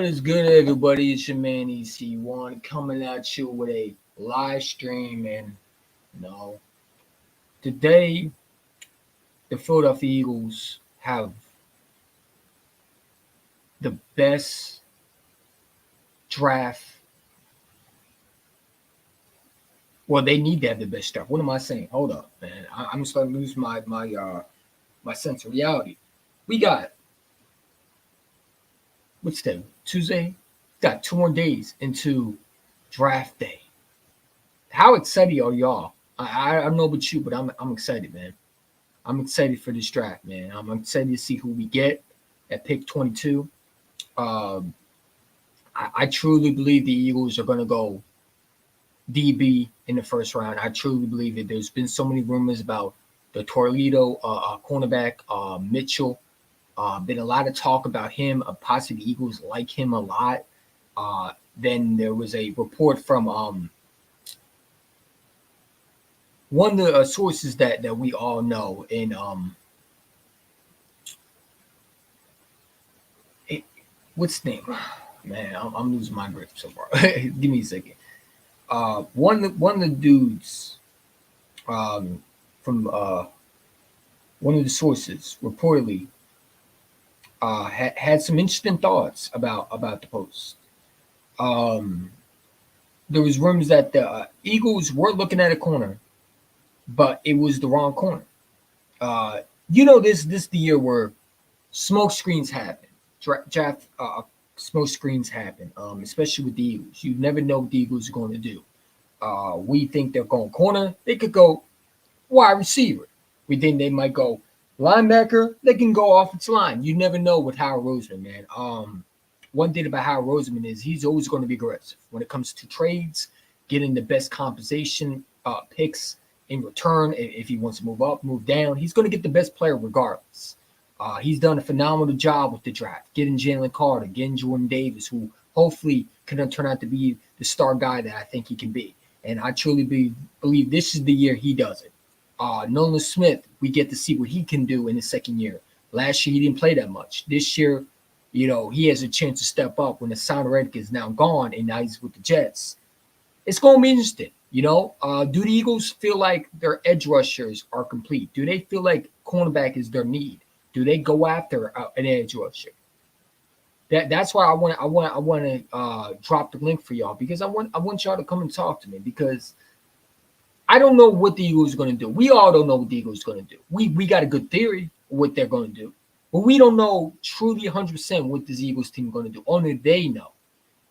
What is good, everybody? It's your man EC1 coming at you with a live stream. And you know, today the Philadelphia Eagles have the best draft. Well, they need to have the best draft. What am I saying? Hold up, man. I'm starting to lose my sense of reality. We got what's today? Tuesday. Got 2 more days into draft day. How excited are y'all? I don't know about you, but I'm excited, man. I'm excited for this draft, man. I'm excited to see who we get at pick 22. Um, I truly believe the Eagles are going to go DB in the first round. I truly believe it. There's been so many rumors about the Toledo cornerback, Mitchell. Been a lot of talk about him. Possibly the Eagles like him a lot. Then there was a report from one of the sources that we all know in what's the name? Man, I'm losing my grip so far. Give me a second. One of the dudes from one of the sources reportedly had some interesting thoughts about the post. Um, there was rumors that the Eagles were looking at a corner, but it was the wrong corner. Uh, this the year where smoke screens happen. Draft smoke screens happen, especially with the Eagles. You never know what the Eagles are going to do. We think they're going corner. They could go wide receiver. We think they might go linebacker. They can go offensive line. You never know with Howard Roseman, man. One thing about Howard Roseman is he's always going to be aggressive when it comes to trades, getting the best compensation picks in return. If he wants to move up, move down, he's going to get the best player regardless. He's done a phenomenal job with the draft, getting Jalen Carter, getting Jordan Davis, who hopefully can turn out to be the star guy that I think he can be. And I truly believe this is the year he does it. Nolan Smith, we get to see what he can do in his second year. Last year, he didn't play that much. This year, he has a chance to step up when the Hassan Reddick is now gone and now he's with the Jets. It's going to be interesting. Do the Eagles feel like their edge rushers are complete? Do they feel like cornerback is their need? Do they go after an edge rusher? That's why I want to drop the link for y'all, because I want y'all to come and talk to me, because I don't know what the Eagles are going to do. We all don't know what the Eagles are going to do. We got a good theory of what they're going to do, but we don't know truly 100% what this Eagles team is going to do. Only they know.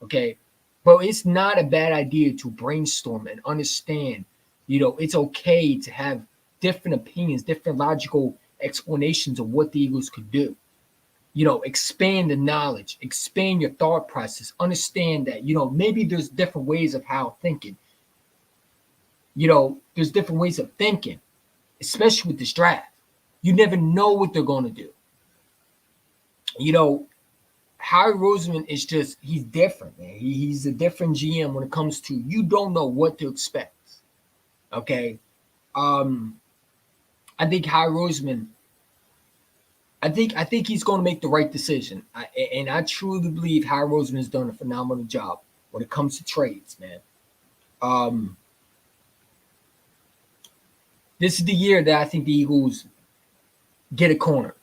Okay, but it's not a bad idea to brainstorm and understand. It's okay to have different opinions, different logical explanations of what the Eagles could do. Expand the knowledge, expand your thought process, understand that, maybe there's different ways of how thinking. There's different ways of thinking, especially with this draft. You never know what they're going to do. Harry Roseman is he's different, man. He's a different GM when it comes to, you don't know what to expect. Okay. I think Harry Roseman, I think he's going to make the right decision. And I truly believe Harry Roseman has done a phenomenal job when it comes to trades, man. This is the year that I think the Eagles get a corner.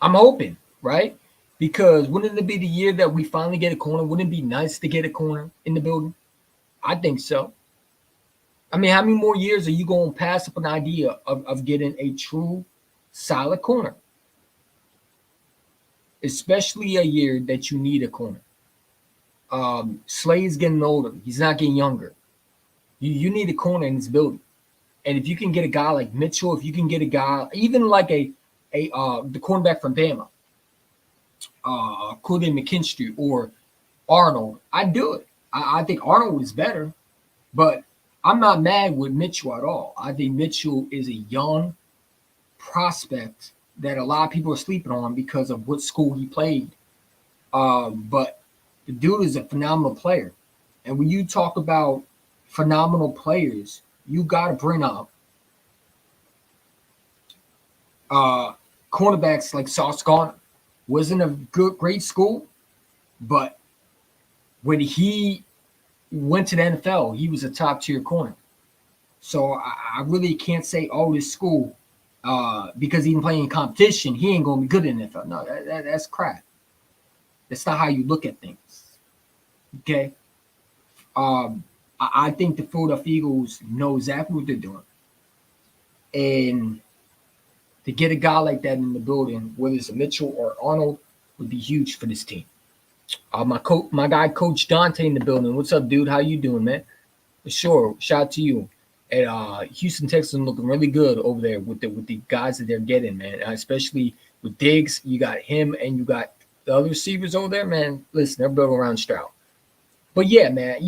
I'm hoping, right? Because wouldn't it be the year that we finally get a corner? Wouldn't it be nice to get a corner in the building? I think so. I mean, how many more years are you going to pass up an idea of getting a true solid corner? Especially a year that you need a corner. Slade's getting older. He's not getting younger. You need a corner in this building. And if you can get a guy like Mitchell, if you can get a guy, even like the cornerback from Bama, Quillen McKinstry or Arnold, I'd do it. I think Arnold is better, but I'm not mad with Mitchell at all. I think Mitchell is a young prospect that a lot of people are sleeping on because of what school he played. But the dude is a phenomenal player. And when you talk about phenomenal players, you got to bring up cornerbacks like Sauce Gardner. Wasn't a great school, But when he went to the NFL, he was a top tier corner. So I really can't say, oh, this school, because he didn't play in competition, he ain't gonna be good in the NFL. No, that's crap. That's not how you look at things. Okay. I think the Philadelphia Eagles know exactly what they're doing, and to get a guy like that in the building, whether it's a Mitchell or Arnold, would be huge for this team. My guy, Coach Dante, in the building. What's up, dude? How you doing, man? Sure. Shout out to you. And Houston Texans looking really good over there with the guys that they're getting, man. Especially with Diggs, you got him and you got the other receivers over there, man. Listen, they're built around Stroud. But yeah, man,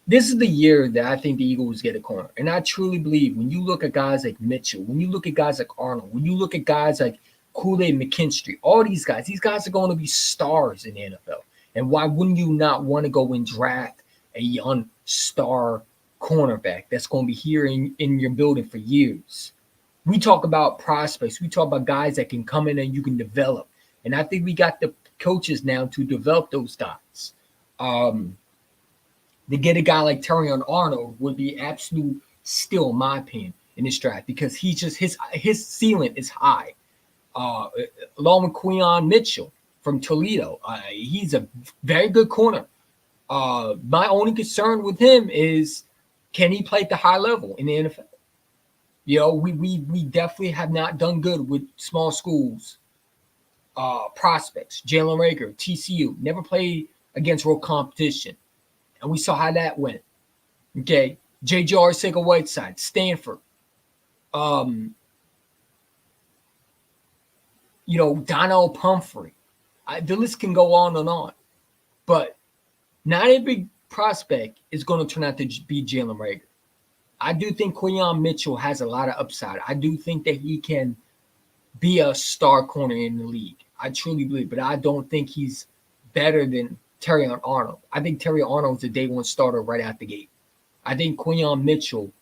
this is the year that I think the Eagles get a corner. And I truly believe when you look at guys like Mitchell, when you look at guys like Arnold, when you look at guys like Kool-Aid McKinstry, all these guys are going to be stars in the NFL. And why wouldn't you not want to go and draft a young star cornerback that's going to be here in your building for years? We talk about prospects. We talk about guys that can come in and you can develop. And I think we got the coaches now to develop those guys. To get a guy like Terrion Arnold would be absolute steal, in my opinion, in this draft because he's just his ceiling is high. Along with Quinyon Mitchell from Toledo, he's a very good corner. My only concern with him is, can he play at the high level in the NFL? We definitely have not done good with small schools prospects. Jalen Reagor, TCU, never played against real competition. And we saw how that went. Okay. J.J. Arcega-Whiteside, Stanford. Donnell Pumphrey. The list can go on and on. But not every prospect is going to turn out to be Jalen Reagor. I do think Quinyon Mitchell has a lot of upside. I do think that he can be a star corner in the league. I truly believe. But I don't think he's better than Terrion Arnold. I think Terrion Arnold's a day one starter right out the gate. I think Quinyon Mitchell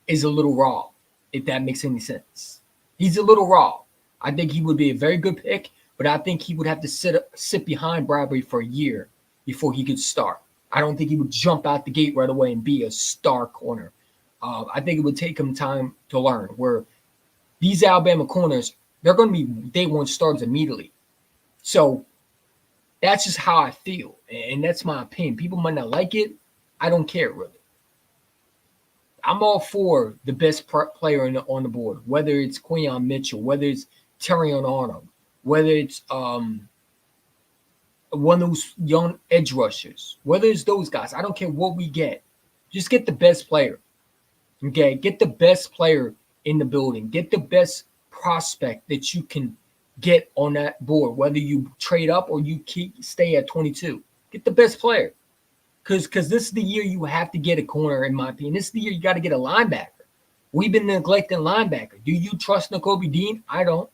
is a little raw, if that makes any sense. He's a little raw. I think he would be a very good pick, but I think he would have to sit behind Bradbury for a year before he could start. I don't think he would jump out the gate right away and be a star corner. I think it would take him time to learn, where these Alabama corners, they're going to be day one starters immediately. So that's just how I feel, and that's my opinion. People might not like it. I don't care, really. I'm all for the best player on the board, whether it's Quinyon Mitchell, whether it's Terrion Arnold, whether it's one of those young edge rushers, whether it's those guys. I don't care what we get. Just get the best player. Okay? Get the best player in the building. Get the best prospect that you can get on that board, whether you trade up or you stay at 22. Get the best player. Because this is the year you have to get a corner, in my opinion. This is the year you got to get a linebacker. We've been neglecting linebacker. Do you trust Nakobe Dean? I don't.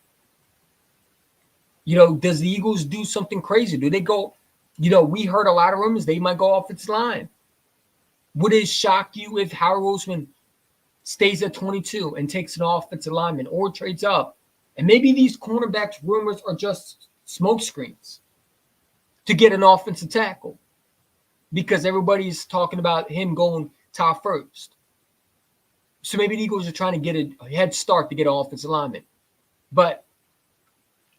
Does the Eagles do something crazy? Do they go, we heard a lot of rumors they might go offensive line. Would it shock you if Howard Roseman stays at 22 and takes an offensive lineman or trades up? And maybe these cornerbacks rumors are just smoke screens to get an offensive tackle because everybody's talking about him going top first. So maybe the Eagles are trying to get a head start to get an offensive lineman. But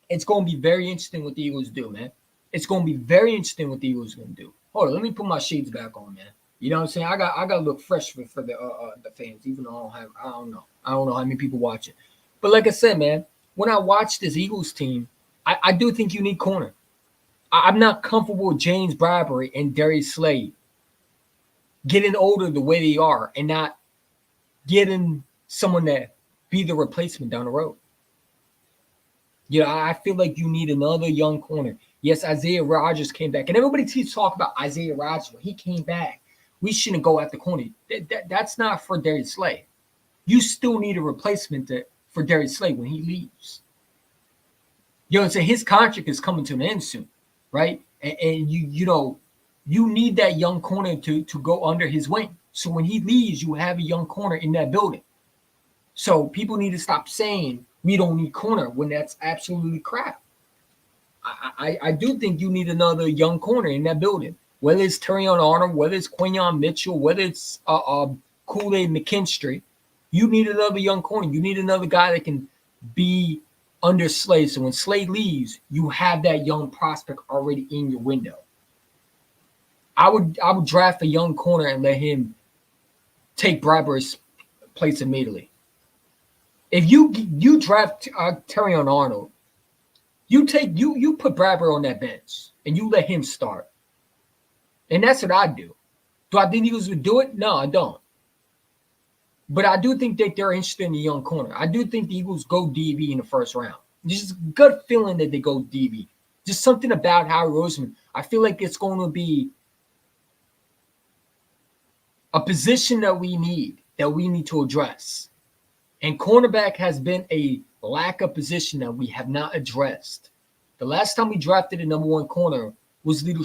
it's going to be very interesting what the Eagles do, man. It's going to be very interesting what the Eagles are going to do. Hold on, let me put my shades back on, man. You know what I'm saying? I got to look fresh for the fans, even though I don't know how many people watch it. But like I said, man, when I watch this Eagles team, I do think you need corner. I'm not comfortable with James Bradbury and Darius Slade getting older the way they are and not getting someone that be the replacement down the road. I feel like you need another young corner. Yes, Isaiah Rodgers came back. And everybody keeps talking about Isaiah Rodgers. He came back. We shouldn't go at the corner. That's not for Darius Slade. You still need a replacement for Darius Slade when he leaves. So his contract is coming to an end soon, right? And you need that young corner to go under his wing. So when he leaves, you have a young corner in that building. So people need to stop saying we don't need corner when that's absolutely crap. I do think you need another young corner in that building. Whether it's Terrion Arnold, whether it's Quinyon Mitchell, whether it's Kool-Aid McKinstry, you need another young corner. You need another guy that can be under Slade. So when Slade leaves, you have that young prospect already in your window. I would draft a young corner and let him take Bradbury's place immediately. If you draft Terrion Arnold, you put Bradbury on that bench and you let him start. And that's what I do. Do I think the Eagles would do it? No, I don't. But I do think that they're interested in the young corner. I do think the Eagles go DB in the first round. Just a gut feeling that they go DB. Just something about Howie Roseman. I feel like it's going to be a position that we need to address. And cornerback has been a lack of position that we have not addressed. The last time we drafted a number one corner was Lito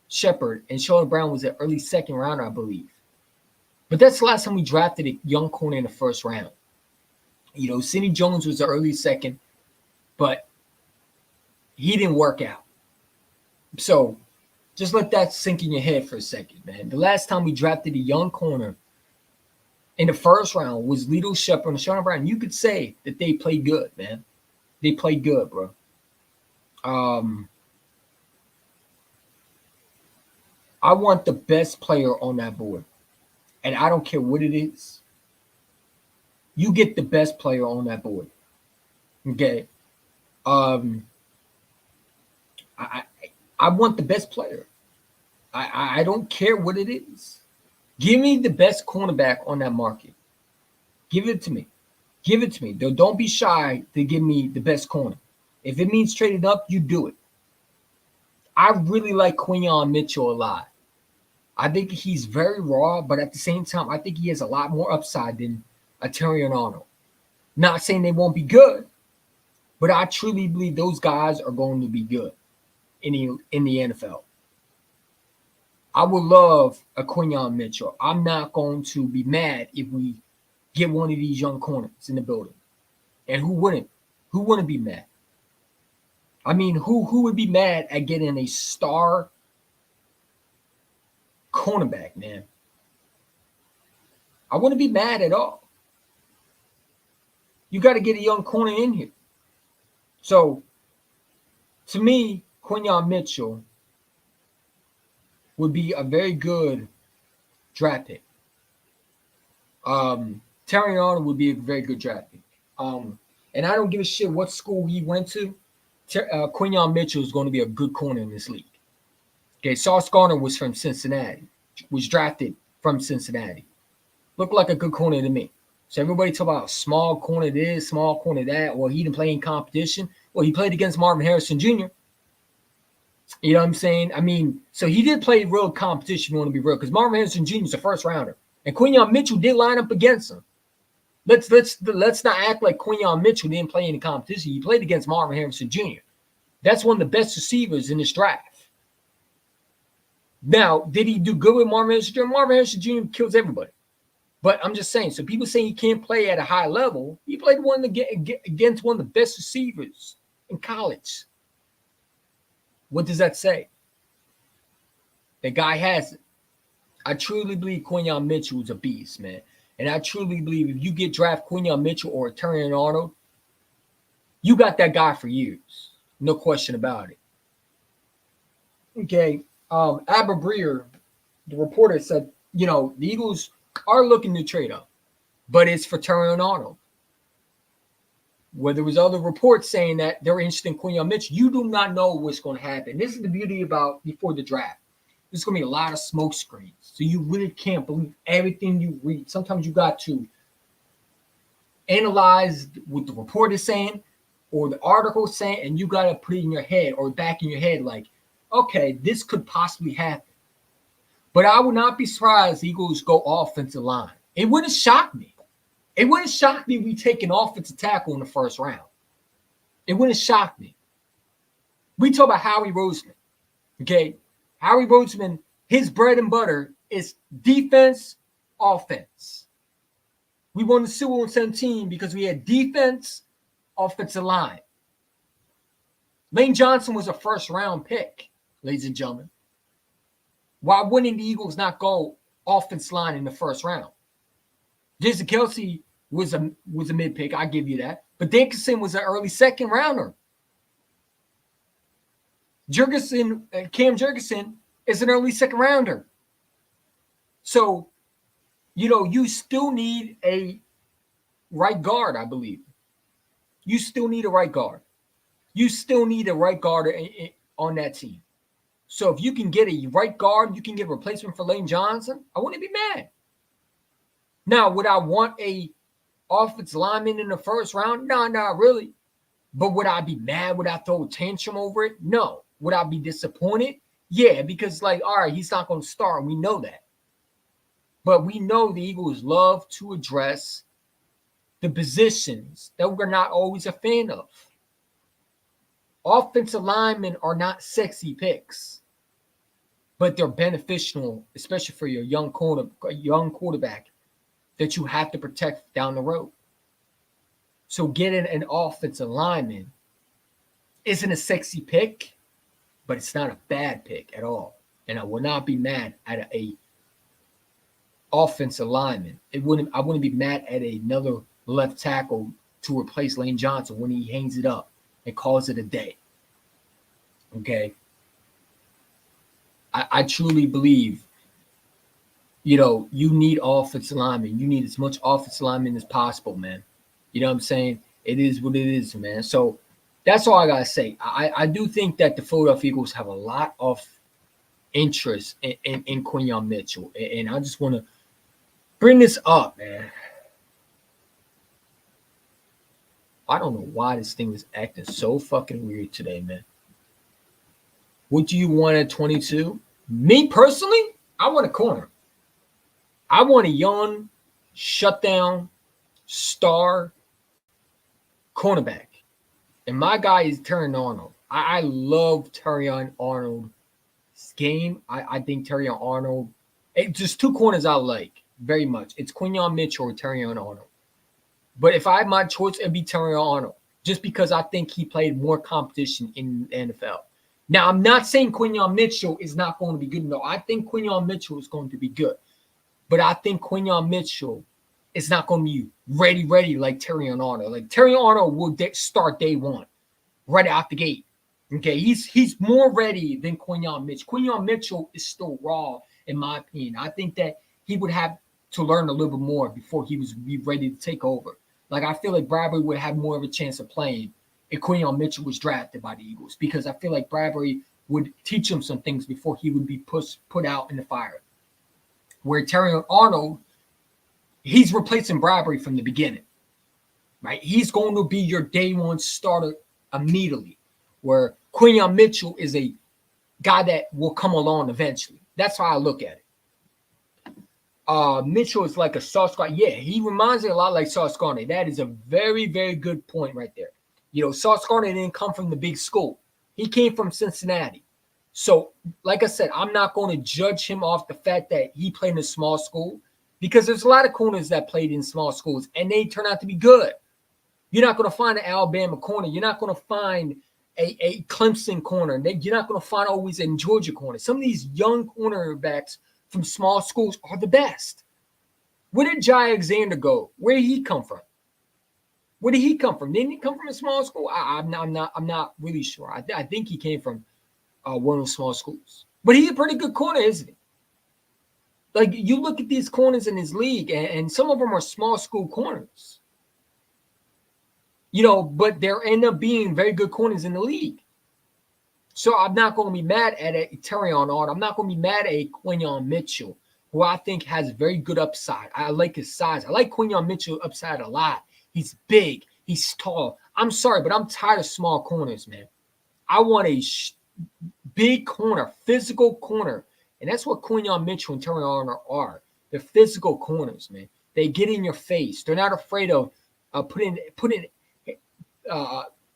Shepherd, and Sheldon Brown was an early second rounder, I believe. But that's the last time we drafted a young corner in the first round. You know, Sidney Jones was the early second, but he didn't work out. So just let that sink in your head for a second, man. The last time we drafted a young corner in the first round was Lito Shepherd and Sheldon Brown. You could say that they played good, man. They played good, bro. I want the best player on that board. And I don't care what it is. You get the best player on that board. Okay. I want the best player. I don't care what it is. Give me the best cornerback on that market. Give it to me. Give it to me. Don't be shy to give me the best corner. If it means trading up, you do it. I really like Quinyon Mitchell a lot. I think he's very raw, but at the same time, I think he has a lot more upside than a Terrion Arnold. Not saying they won't be good, but I truly believe those guys are going to be good in the NFL. I would love a Quinyon Mitchell. I'm not going to be mad if we get one of these young corners in the building. And who wouldn't? Who wouldn't be mad? I mean, who would be mad at getting a star cornerback, man? I wouldn't be mad at all. You got to get a young corner in here. So, to me, Quinyon Mitchell would be a very good draft pick. Terrion Arnold would be a very good draft pick. And I don't give a shit what school he went to. Quinyon Mitchell is going to be a good corner in this league. Okay, Sauce Gardner was from Cincinnati, was drafted from Cincinnati. Looked like a good corner to me. So everybody talk about small corner this, small corner that. Well, he didn't play in competition. Well, he played against Marvin Harrison Jr. You know what I'm saying? I mean, so he did play real competition, if you want to be real, because Marvin Harrison Jr. is a first rounder. And Quinyon Mitchell did line up against him. Let's not act like Quinyon Mitchell didn't play in the competition. He played against Marvin Harrison Jr. That's one of the best receivers in this draft. Now, did he do good with Marvin Harrison Jr.? Marvin Harrison Jr. kills everybody. But I'm just saying, so people saying he can't play at a high level. He played against one of the best receivers in college. What does that say? The guy has it. I truly believe Quinyon Mitchell is a beast, man. And I truly believe if you get draft Quinyon Mitchell or Terrion Arnold, you got that guy for years. No question about it. Okay. Aber Breer, the reporter, said, you know, the Eagles are looking to trade up, but it's for Terrion Arnold. Where there was other reports saying that they're interested in Quinyon Mitchell, you do not know what's going to happen. This is the beauty about before the draft. There's going to be a lot of smoke screens. So you really can't believe everything you read. Sometimes you got to analyze what the report is saying or the article is saying, and you got to put it in your head or back in your head like, okay, this could possibly happen. But I would not be surprised the Eagles go offensive line. It wouldn't shock me. It wouldn't shock me if we take an offensive tackle in the first round. It wouldn't shock me. We talk about Howie Roseman. Okay? Howie Roseman, his bread and butter is defense, offense. We won the Super Bowl in 17 because we had defense, offensive line. Lane Johnson was a first-round pick, ladies and gentlemen. Why wouldn't the Eagles not go offense line in the first round? Jason Kelce was a mid pick, I give you that. But Dickerson was an early second rounder. Cam Jurgensen is an early second rounder. So, you still need a right guard, I believe. You still need a right guard. You still need a right guard on that team. So if you can get a right guard, you can get a replacement for Lane Johnson, I wouldn't be mad. Now, would I want a offensive lineman in the first round? No, not really. But would I be mad? Would I throw a tantrum over it? No. Would I be disappointed? Yeah, because all right, he's not going to start, and we know that. But we know the Eagles love to address the positions that we're not always a fan of. Offensive linemen are not sexy picks, but they're beneficial, especially for your young quarterback that you have to protect down the road. So getting an offensive lineman isn't a sexy pick, but it's not a bad pick at all. And I would not be mad at a offensive lineman. I wouldn't be mad at another left tackle to replace Lane Johnson when he hangs it up and calls it a day. Okay. I truly believe, you need offensive linemen. You need as much offensive linemen as possible, man. You know what I'm saying? It is what it is, man. So that's all I got to say. I do think that the Philadelphia Eagles have a lot of interest in Quinyon Mitchell. And I just want to bring this up, man. I don't know why this thing is acting so fucking weird today, man. What do you want at 22? Me personally, I want a corner. I want a young, shutdown, star cornerback. And my guy is Terrion Arnold. I love Terrion Arnold's game. I think Terrion Arnold, just two corners I like very much. It's Quinyon Mitchell or Terrion Arnold. But if I had my choice, it'd be Terrion Arnold, just because I think he played more competition in the NFL. Now, I'm not saying Quinyon Mitchell is not going to be good. No, I think Quinyon Mitchell is going to be good. But I think Quinyon Mitchell is not going to be ready like Terrion Arnold. Like Terrion Arnold will start day one, right out the gate. Okay, he's more ready than Quinyon Mitchell. Quinyon Mitchell is still raw, in my opinion. I think that he would have to learn a little bit more before he was be ready to take over. Like, I feel like Bradbury would have more of a chance of playing if Quinyon Mitchell was drafted by the Eagles, because I feel like Bradbury would teach him some things before he would be put out in the fire. Where Terrion Arnold, he's replacing Bradbury from the beginning, right? He's going to be your day one starter immediately, where Quinyon Mitchell is a guy that will come along eventually. That's how I look at it. Mitchell is like a Sauce Gardner. Yeah, he reminds me a lot like Sauce Gardner. That is a very, very good point right there. Sauce Gardner didn't come from the big school. He came from Cincinnati. So, like I said, I'm not going to judge him off the fact that he played in a small school, because there's a lot of corners that played in small schools and they turn out to be good. You're not going to find an Alabama corner. You're not going to find a Clemson corner. You're not going to find always a Georgia corner. Some of these young cornerbacks from small schools are the best. Where did Jai Alexander go? Where did he come from? Where did he come from? Didn't he come from a small school? I'm not really sure. I think he came from one of the small schools. But he's a pretty good corner, isn't he? Like, you look at these corners in his league, and some of them are small school corners. But they end up being very good corners in the league. So I'm not going to be mad at a Terrion Arnold. I'm not going to be mad at a Quinyon Mitchell, who I think has very good upside. I like his size. I like Quinyon Mitchell upside a lot. He's big. He's tall. I'm sorry, but I'm tired of small corners, man. I want a big corner, physical corner. And that's what Quinyon Mitchell and Terrion Arnold are. They're physical corners, man. They get in your face. They're not afraid of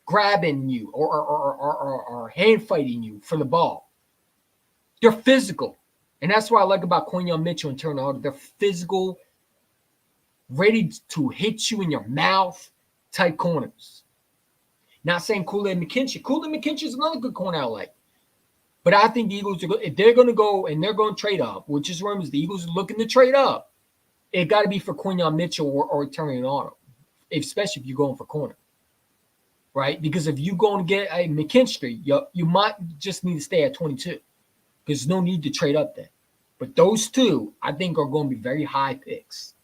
grabbing you or hand fighting you for the ball. They're physical. And that's what I like about Quinyon Mitchell and Terrion Arnold. They're physical, ready to hit you in your mouth type corners. Not saying Kool-Aid McKinstry. Kool-Aid McKinstry is another good corner I like. But I think the Eagles, if they're going to go and they're going to trade up, which is rumors, the Eagles are looking to trade up, it got to be for Quinyon Mitchell or Terry Arnold, especially if you're going for corner. Right? Because if you're going to get a McKinstry, you might just need to stay at 22. There's no need to trade up there. But those two, I think, are going to be very high picks.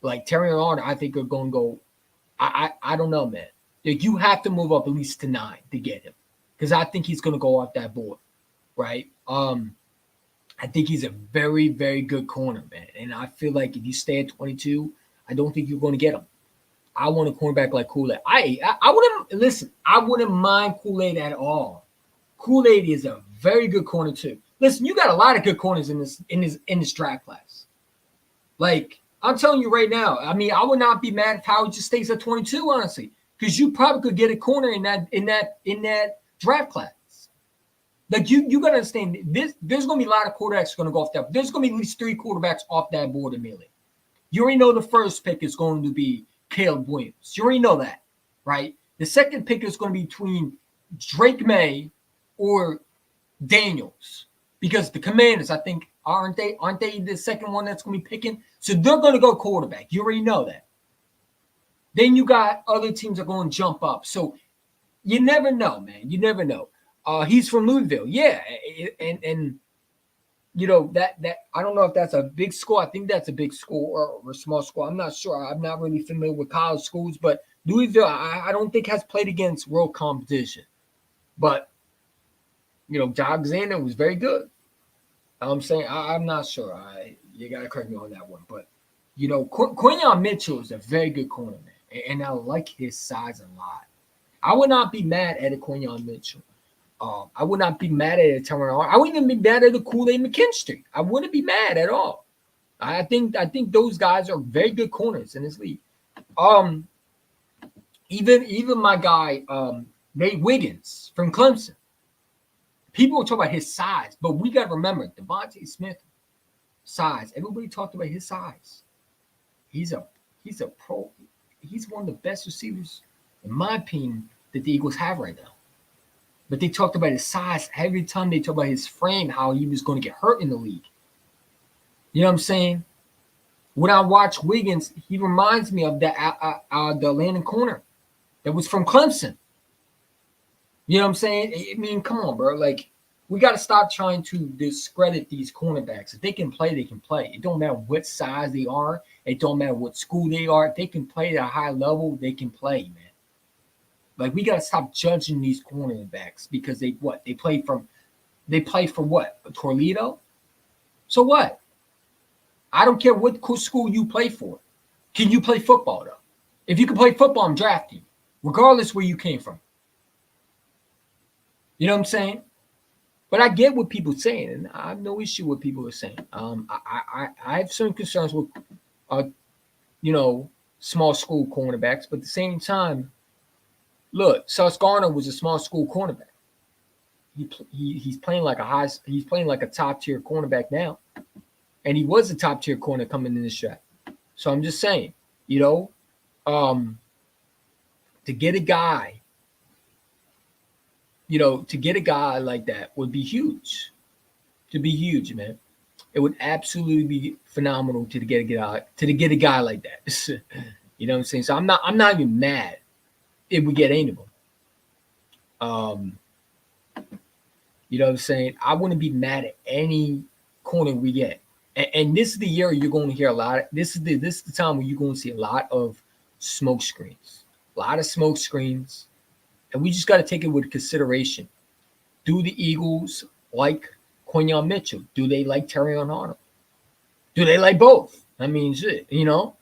Like Terry Arnold, I think are going to go, I don't know, man. Like, you have to move up at least to 9 to get him. Because I think he's going to go off that board, right? I think he's a very, very good corner, man. And I feel like if you stay at 22, I don't think you're going to get him. I want a cornerback like Kool-Aid. I wouldn't listen. I wouldn't mind Kool-Aid at all. Kool-Aid is a very good corner too. Listen, you got a lot of good corners in this draft class. Like, I'm telling you right now. I mean, I would not be mad if Howard just stays at 22, honestly, because you probably could get a corner in that draft class. Like, you got to understand this. There's going to be a lot of quarterbacks going to go off that. There's going to be at least 3 quarterbacks off that board immediately. You already know the first pick is going to be Caleb Williams. You already know that, right? The second pick is going to be between Drake May or Daniels, because the Commanders, I think, aren't they the second one that's going to be picking? So they're going to go quarterback. You already know that. Then you got other teams that are going to jump up. So you never know, man. You never know. He's from Louisville, yeah, and you know that I don't know if that's a big school. I think that's a big school or a small school. I'm not sure. I'm not really familiar with college schools, but Louisville, I don't think has played against world competition. But you know, Alexander was very good. I'm saying I'm not sure. You got to correct me on that one, but you know, Quinyon Mitchell is a very good corner, man, and I like his size a lot. I would not be mad at a Quinyon Mitchell. I would not be mad at a Terry Arnold. I wouldn't even be mad at a Kool-Aid McKinstry. I wouldn't be mad at all. I think those guys are very good corners in this league. Even my guy Nate Wiggins from Clemson. People talk about his size, but we got to remember Devontae Smith size. Everybody talked about his size. He's a pro. He's one of the best receivers, in my opinion, that the Eagles have right now. But they talked about his size every time they talk about his frame, how he was going to get hurt in the league. You know what I'm saying? When I watch Wiggins, he reminds me of the Landon corner that was from Clemson. You know what I'm saying? I mean, come on, bro. Like, we got to stop trying to discredit these cornerbacks. If they can play, they can play. It don't matter what size they are. It don't matter what school they are. If they can play at a high level, they can play, man. Like, we got to stop judging these cornerbacks because they play for what? Toledo? So what? I don't care what school you play for. Can you play football, though? If you can play football, I'm drafting you, regardless where you came from. You know what I'm saying? But I get what people are saying, and I have no issue with people are saying. I have some concerns with, small school cornerbacks, but at the same time, look, Sauce Gardner was a small school cornerback. He's playing like a top tier cornerback now, and he was a top tier corner coming in this draft. So I'm just saying, to get a guy, like that would be huge. To be huge, man. It would absolutely be phenomenal to get a guy like that. You know what I'm saying? So I'm not even mad if we get any of them. You know what I'm saying? I wouldn't be mad at any corner we get. And this is the year you're going to hear a lot. This is the time where you're going to see a lot of smoke screens. A lot of smoke screens. And we just got to take it with consideration. Do the Eagles like Quinyon Mitchell? Do they like Terry Arnold? Do they like both? I mean, shit, Do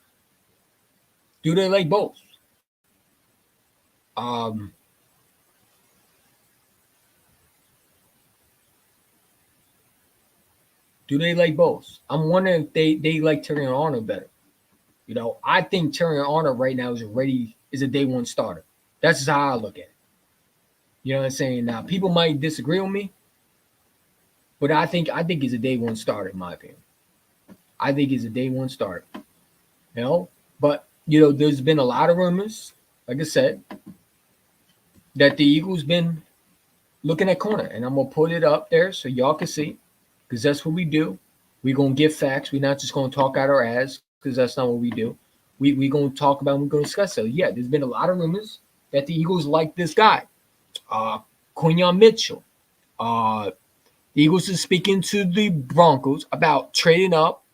they like both? Do they like both? I'm wondering if they like Terry Arnold better. I think Terry Arnold right now is a day one starter. That's just how I look at it. You know what I'm saying? Now, people might disagree with me, but I think he's a day one starter, in my opinion. I think he's a day one starter. But there's been a lot of rumors, like I said, that the Eagles been looking at corner, and I'm gonna put it up there so y'all can see, because that's what we do. We're gonna give facts. We're not just gonna talk out our ass, because that's not what we do. We gonna talk about. We're gonna discuss it. Yeah, there's been a lot of rumors that the Eagles like this guy, uh, Quinyon Mitchell. The Eagles is speaking to the Broncos about trading up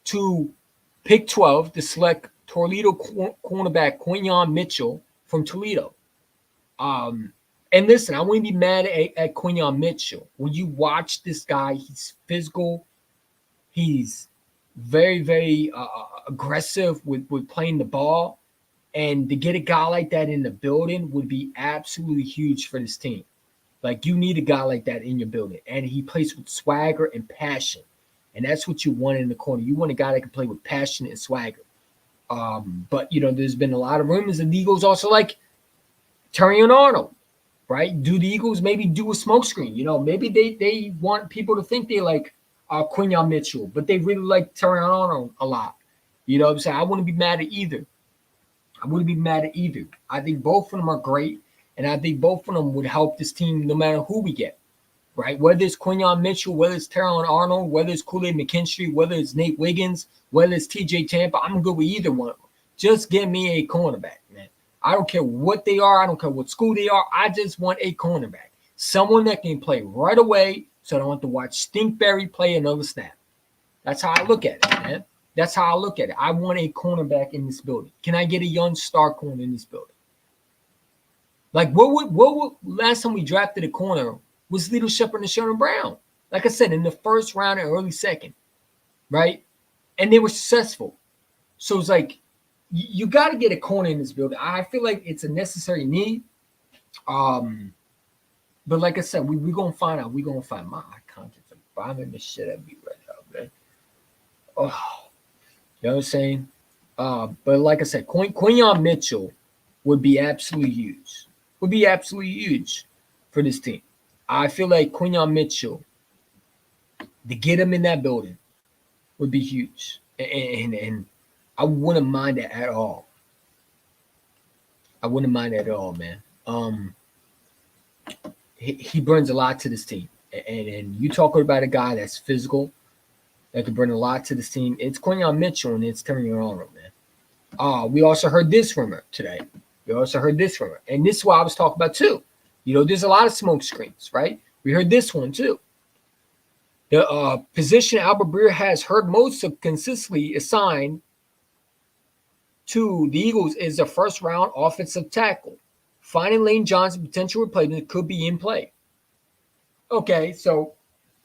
to pick 12 to select Toledo cornerback Quinyon Mitchell from Toledo. Um, and listen, I wouldn't be mad at Quinyon Mitchell. When you watch this guy, he's physical. He's very, very aggressive with playing the ball. And to get a guy like that in the building would be absolutely huge for this team. Like, you need a guy like that in your building. And he plays with swagger and passion. And that's what you want in the corner. You want a guy that can play with passion and swagger. But, there's been a lot of rumors that the Eagles also like Terrion Arnold, right? Do the Eagles maybe do a smokescreen? Maybe they want people to think they like Quinyon Mitchell, but they really like Terrion Arnold a lot. You know what I'm saying? I wouldn't be mad at either. I think both of them are great, and I think both of them would help this team no matter who we get, right? Whether it's Quinyon Mitchell, whether it's Terrion Arnold, whether it's Kool-Aid McKinstry, whether it's Nate Wiggins, whether it's TJ Tampa, I'm good with either one of them. Just give me a cornerback, man. I don't care what they are. I don't care what school they are. I just want a cornerback. Someone that can play right away so I don't have to watch Stinkberry play another snap. That's how I look at it, man. That's how I look at it. I want a cornerback in this building. Can I get a young star corner in this building? Like, what would last time we drafted a corner was Little Shepard and Sherman Brown. Like I said, in the first round and early second, right? And they were successful. So it's like, you got to get a corner in this building. I feel like it's a necessary need. But like I said, we're going to find out. We're going to find my eye contact. Bombing the shit at me right now, man. Oh. You know what I'm saying? But like I said, Quinyon Mitchell would be absolutely huge. For this team. I feel like Quinyon Mitchell, to get him in that building, would be huge. And I wouldn't mind it at all. Man. He brings a lot to this team. And you talk about a guy that's physical, that could bring a lot to this team. It's Quinyon Mitchell and it's Terrion Arnold, man. We also heard this rumor today. And this is what I was talking about too. There's a lot of smoke screens, right? We heard this one too. The position Albert Breer has heard most of consistently assigned to the Eagles is a first-round offensive tackle. Finding Lane Johnson potential replacement could be in play. Okay, so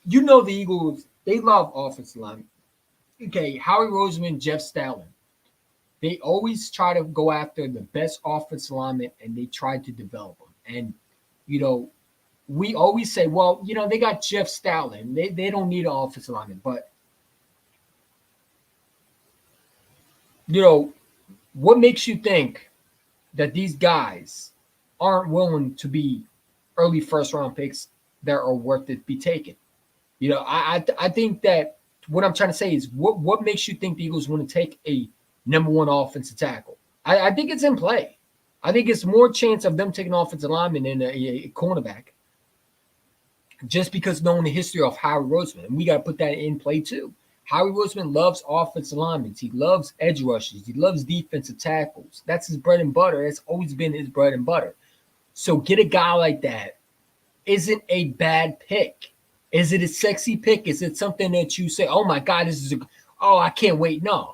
the Eagles, they love offensive linemen. Okay, Howie Roseman, Jeff Stoutland. They always try to go after the best offensive lineman, and they try to develop them. And, we always say, well, they got Jeff Stoutland. They don't need an offensive lineman. But, what makes you think that these guys aren't willing to be early first-round picks that are worth it be taken? I think that what I'm trying to say is what makes you think the Eagles want to take a number one offensive tackle? I think it's in play. I think it's more chance of them taking offensive lineman than a cornerback, just because knowing the history of Howie Roseman. And we got to put that in play too. Howie Roseman loves offensive linemen. He loves edge rushers. He loves defensive tackles. That's his bread and butter. That's always been his bread and butter. So get a guy like that isn't a bad pick. Is it a sexy pick? Is it something that you say, oh my God, I can't wait? No.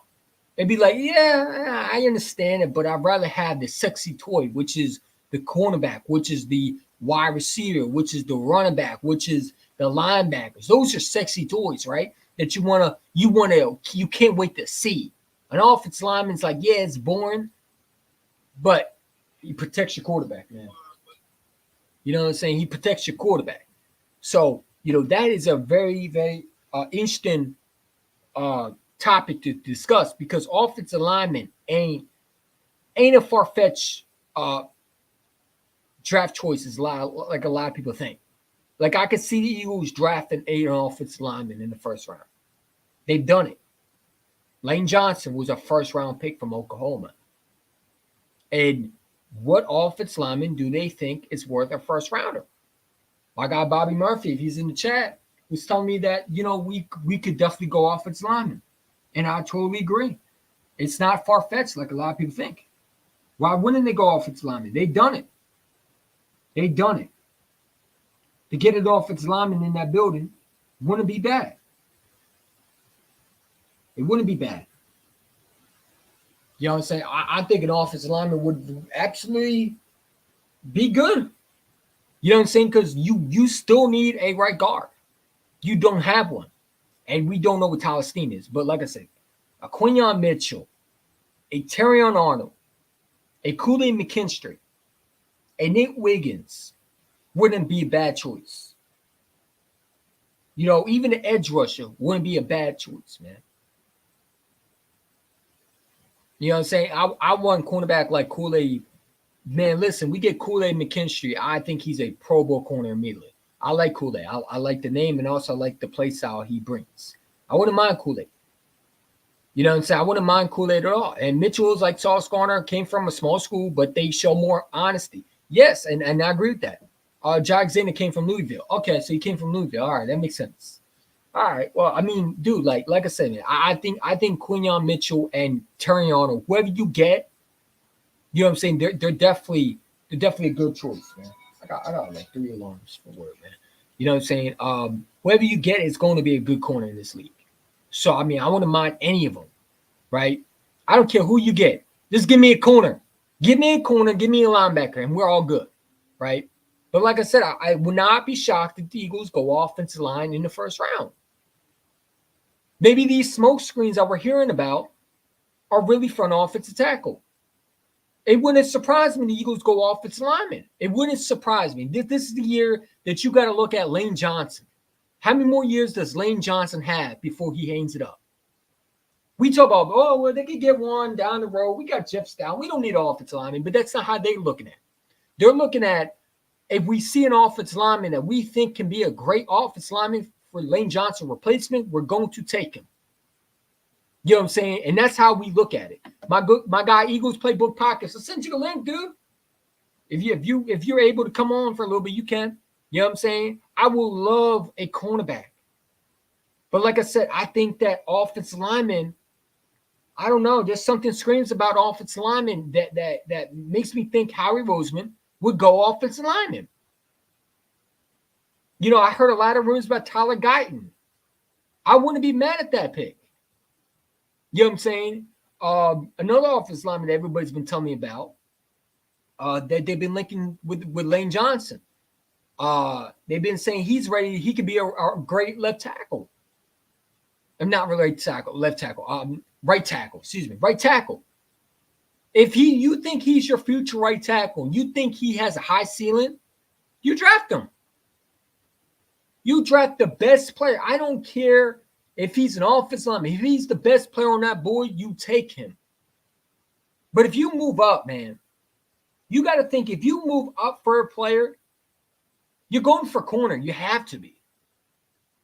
It'd be like, yeah, I understand it, but I'd rather have the sexy toy, which is the cornerback, which is the wide receiver, which is the running back, which is the linebackers. Those are sexy toys, right? That you can't wait to see. An offensive lineman's like, yeah, it's boring, but he protects your quarterback, man. You know what I'm saying? He protects your quarterback. So, that is a very, very interesting topic to discuss, because offensive lineman ain't a far-fetched draft choice like a lot of people think. Like, I could see the Eagles drafting 8 offensive linemen in the first round. They've done it. Lane Johnson was a first-round pick from Oklahoma. And what offensive lineman do they think is worth a first rounder? My guy Bobby Murphy, if he's in the chat, was telling me that we could definitely go offensive lineman, and I totally agree. It's not far fetched like a lot of people think. Why wouldn't they go offensive lineman? They've done it. They've done it. To get an offensive lineman in that building wouldn't be bad. It wouldn't be bad. You know what I'm saying? I think an offensive lineman would absolutely be good. You know what I'm saying? Because you still need a right guard. You don't have one. And we don't know what Tyler Steen is. But like I said, a Quinyon Mitchell, a Terrion Arnold, a Kool-Aid McKinstry, a Nate Wiggins wouldn't be a bad choice. Even an edge rusher wouldn't be a bad choice, man. You know what I'm saying? I want cornerback like Kool-Aid. Man, listen, we get Kool-Aid McKinstry. I think he's a Pro Bowl corner immediately. I like Kool-Aid. I like the name, and also I like the play style he brings. I wouldn't mind Kool-Aid. You know what I'm saying? I wouldn't mind Kool-Aid at all. And Mitchell's like Sauce Gardner, came from a small school, but they show more honesty. Yes, and I agree with that. Jack Zena came from Louisville. Okay, so he came from Louisville. All right, that makes sense. All right. Well, I mean, dude, like I said, man, I think Quinyon Mitchell and Terrion Arnold, whoever you get, you know what I'm saying? They're definitely a good choice, man. I got like 3 alarms for work, man. You know what I'm saying? Whoever you get is going to be a good corner in this league. So I mean, I wouldn't mind any of them, right? I don't care who you get. Just give me a corner. Give me a corner, give me a linebacker, and we're all good, right? But like I said, I would not be shocked if the Eagles go offensive line in the first round. Maybe these smoke screens that we're hearing about are really for an offensive tackle. It wouldn't surprise me the Eagles go offensive lineman. It wouldn't surprise me. This is the year that you got to look at Lane Johnson. How many more years does Lane Johnson have before he hangs it up? We talk about, they could get one down the road. We got Jeff Stout. We don't need an offensive lineman, but that's not how they're looking at it. They're looking at, if we see an offensive lineman that we think can be a great offensive lineman for Lane Johnson replacement, we're going to take him. You know what I'm saying? And that's how we look at it. My guy Eagles Playbook Podcast. I'll send you the link, dude. If you're able to come on for a little bit, you can. You know what I'm saying? I will love a cornerback. But like I said, I think that offensive lineman, I don't know. There's something screams about offensive lineman that makes me think Howie Roseman would go offensive lineman. I heard a lot of rumors about Tyler Guyton. I wouldn't be mad at that pick. You know what I'm saying? Another offensive lineman that everybody's been telling me about that they've been linking with Lane Johnson. They've been saying he's ready. He could be a great left tackle. I'm not really left tackle. Right tackle. Excuse me. Right tackle. If you think he's your future right tackle, you think he has a high ceiling, you draft him. You draft the best player. I don't care if he's an offensive lineman. If he's the best player on that board, you take him. But if you move up, man, you got to think if you move up for a player, you're going for corner. You have to be.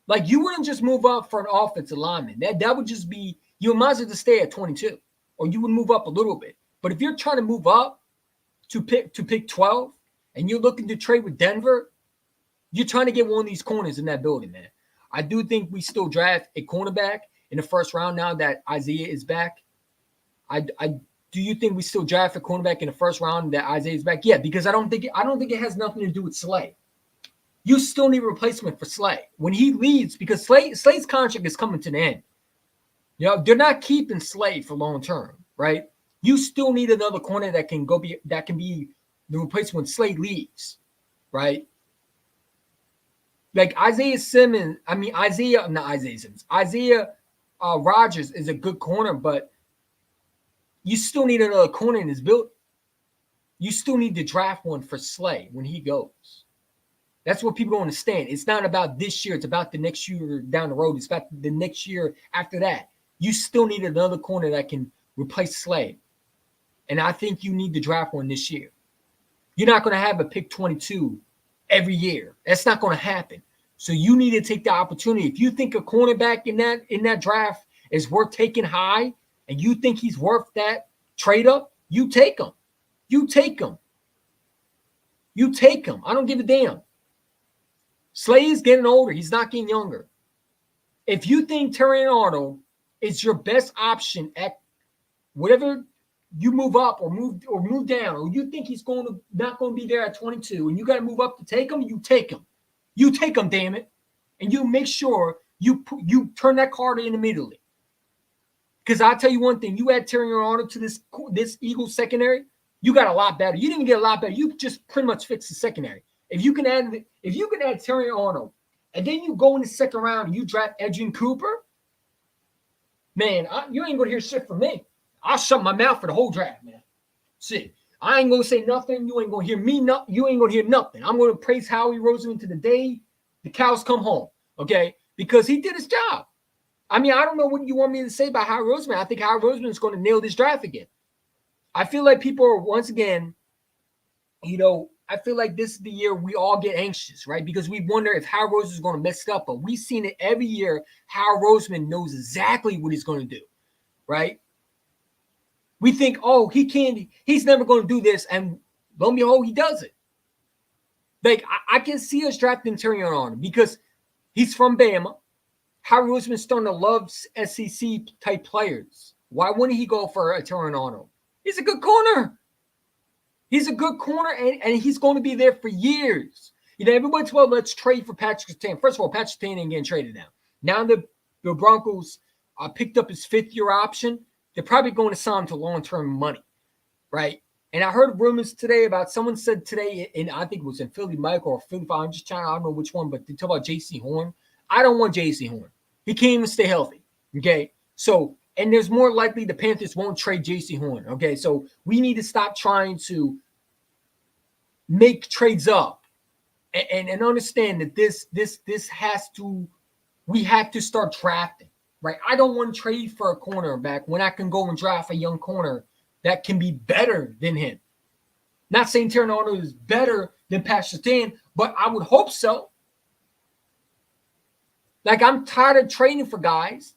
Like, you wouldn't just move up for an offensive lineman. That would just be, you might as well just stay at 22, or you would move up a little bit. But if you're trying to move up to pick 12 and you're looking to trade with Denver, you're trying to get one of these corners in that building, man. I do think we still draft a cornerback in the first round now that Isaiah is back. Do you think we still draft a cornerback in the first round that Isaiah is back? Yeah, because I don't think it has nothing to do with Slay. You still need a replacement for Slay. When he leaves, because Slay's contract is coming to the end. They're not keeping Slay for long term, right? You still need another corner that can be the replacement when Slay leaves, right? Like Isaiah Rodgers is a good corner, but you still need another corner in this build. You still need to draft one for Slay when he goes. That's what people don't understand. It's not about this year. It's about the next year down the road. It's about the next year after that. You still need another corner that can replace Slay. And I think you need to draft one this year. You're not going to have a pick 22 every year. That's not going to happen. So you need to take the opportunity. If you think a cornerback in that draft is worth taking high and you think he's worth that trade up, you take him. You take him. You take him. I don't give a damn. Slay is getting older. He's not getting younger. If you think Terrion Arnold is your best option at whatever you move up or move down, or you think he's not going to be there at 22, and you got to move up to take him, you take him. You take him, damn it, and you make sure you turn that card in immediately. Because I'll tell you one thing: you add Terrion Arnold to this Eagles secondary, you got a lot better. You didn't even get a lot better. You just pretty much fixed the secondary. If you can add Terrion Arnold, and then you go in the second round and you draft Edgerrin Cooper, man, you ain't gonna hear shit from me. I'll shut my mouth for the whole draft, man. See, I ain't gonna say nothing. You ain't gonna hear me. You ain't gonna hear nothing. I'm gonna praise Howie Roseman to the day the cows come home, okay? Because he did his job. I mean, I don't know what you want me to say about Howie Roseman. I think Howie Roseman is going to nail this draft again. I feel like people are, once again, I feel like this is the year we all get anxious, right? Because we wonder if Howie Roseman is going to mess it up. But we've seen it every year. Howie Roseman knows exactly what he's going to do, right? We think, oh, he's never going to do this. And lo and behold, he does it. Like, I can see us drafting Terrion Arnold because he's from Bama. Howie Roseman's starting to love SEC-type players. Why wouldn't he go for a Terrion Arnold? He's a good corner. He's a good corner, and he's going to be there for years. Everybody's, well, let's trade for Patrick Surtain. First of all, Patrick Surtain ain't getting traded now. Now the Broncos picked up his fifth-year option. They're probably going to sign him to long-term money, right? And I heard rumors today about someone said today, I think it was in Philly Mike or Philly Five, I'm just trying, I don't know which one, but they talk about J.C. Horn. I don't want J.C. Horn. He can't even stay healthy, okay? So, and there's more likely the Panthers won't trade J.C. Horn, okay? So we need to stop trying to make trades up and understand that this has to, we have to start drafting, right? I don't want to trade for a cornerback when I can go and draft a young corner that can be better than him. Not saying Terrion Arnold is better than Patrick Surtain, but I would hope so. Like, I'm tired of trading for guys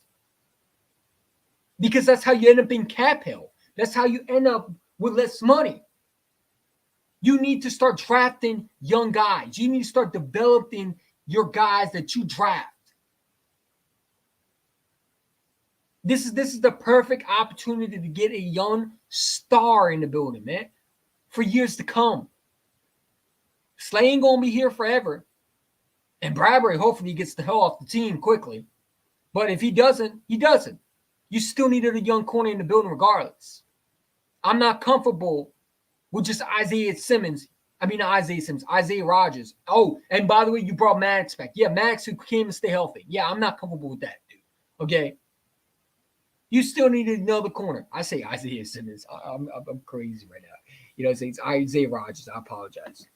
because that's how you end up in cap hell. That's how you end up with less money. You need to start drafting young guys. You need to start developing your guys that you draft. This is the perfect opportunity to get a young star in the building, man, for years to come. Slay ain't going to be here forever. And Bradbury, hopefully, he gets the hell off the team quickly. But if he doesn't, he doesn't. You still needed a young corner in the building regardless. I'm not comfortable with just Isaiah Rodgers. Oh, and by the way, you brought Maddox back. Yeah, Maddox who came to stay healthy. Yeah, I'm not comfortable with that, dude. Okay? You still needed another corner. I say Isaiah Simmons. I'm crazy right now. It's Isaiah Rodgers. I apologize.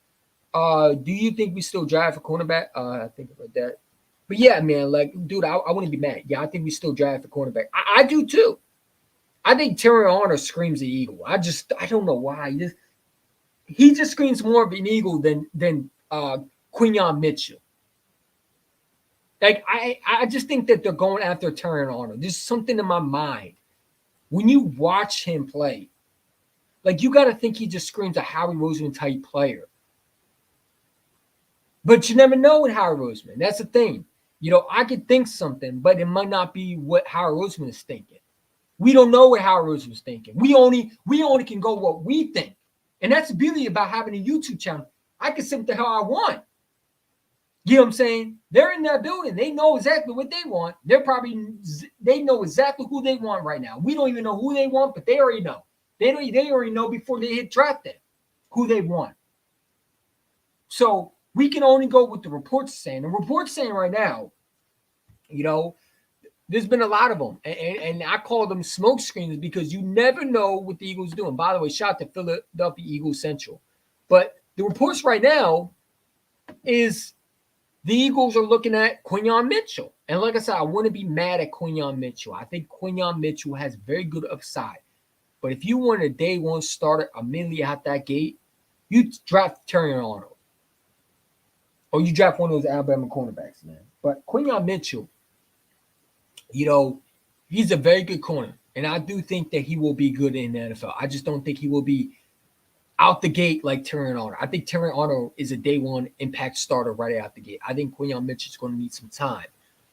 Do you think we still draft a cornerback? I think about that. But yeah, man, like, dude, I wouldn't be mad. Yeah, I think we still draft a cornerback. I do too. I think Terrion Arnold screams the Eagle. I don't know why. He just screams more of an Eagle than Quinyon Mitchell. Like, I just think that they're going after Terrion Arnold. There's something in my mind. When you watch him play, like, you got to think he just screams a Howie Roseman type player. But you never know with Howie Roseman. That's the thing. I could think something, but it might not be what Howie Roseman is thinking. We don't know what Howie Roseman is thinking. We only can go what we think. And that's the beauty about having a YouTube channel. I can say what the hell I want. You know what I'm saying? They're in that building. They know exactly what they want. They know exactly who they want right now. We don't even know who they want, but they already know. They already know before they hit draft day who they want. So we can only go with the reports saying. The reports saying right now, there's been a lot of them. And I call them smoke screens because you never know what the Eagles doing. By the way, shout out to Philadelphia Eagles Central. But the reports right now is the Eagles are looking at Quinyon Mitchell. And like I said, I wouldn't be mad at Quinyon Mitchell. I think Quinyon Mitchell has very good upside. But if you want a day one starter immediately out that gate, you draft Terrion Arnold. Or you draft one of those Alabama cornerbacks, man. But Quinyon Mitchell, he's a very good corner. And I do think that he will be good in the NFL. I just don't think he will be out the gate like Terran Arnold. I think Terran Arnold is a day one impact starter right out the gate. I think Quinyon Mitchell is going to need some time.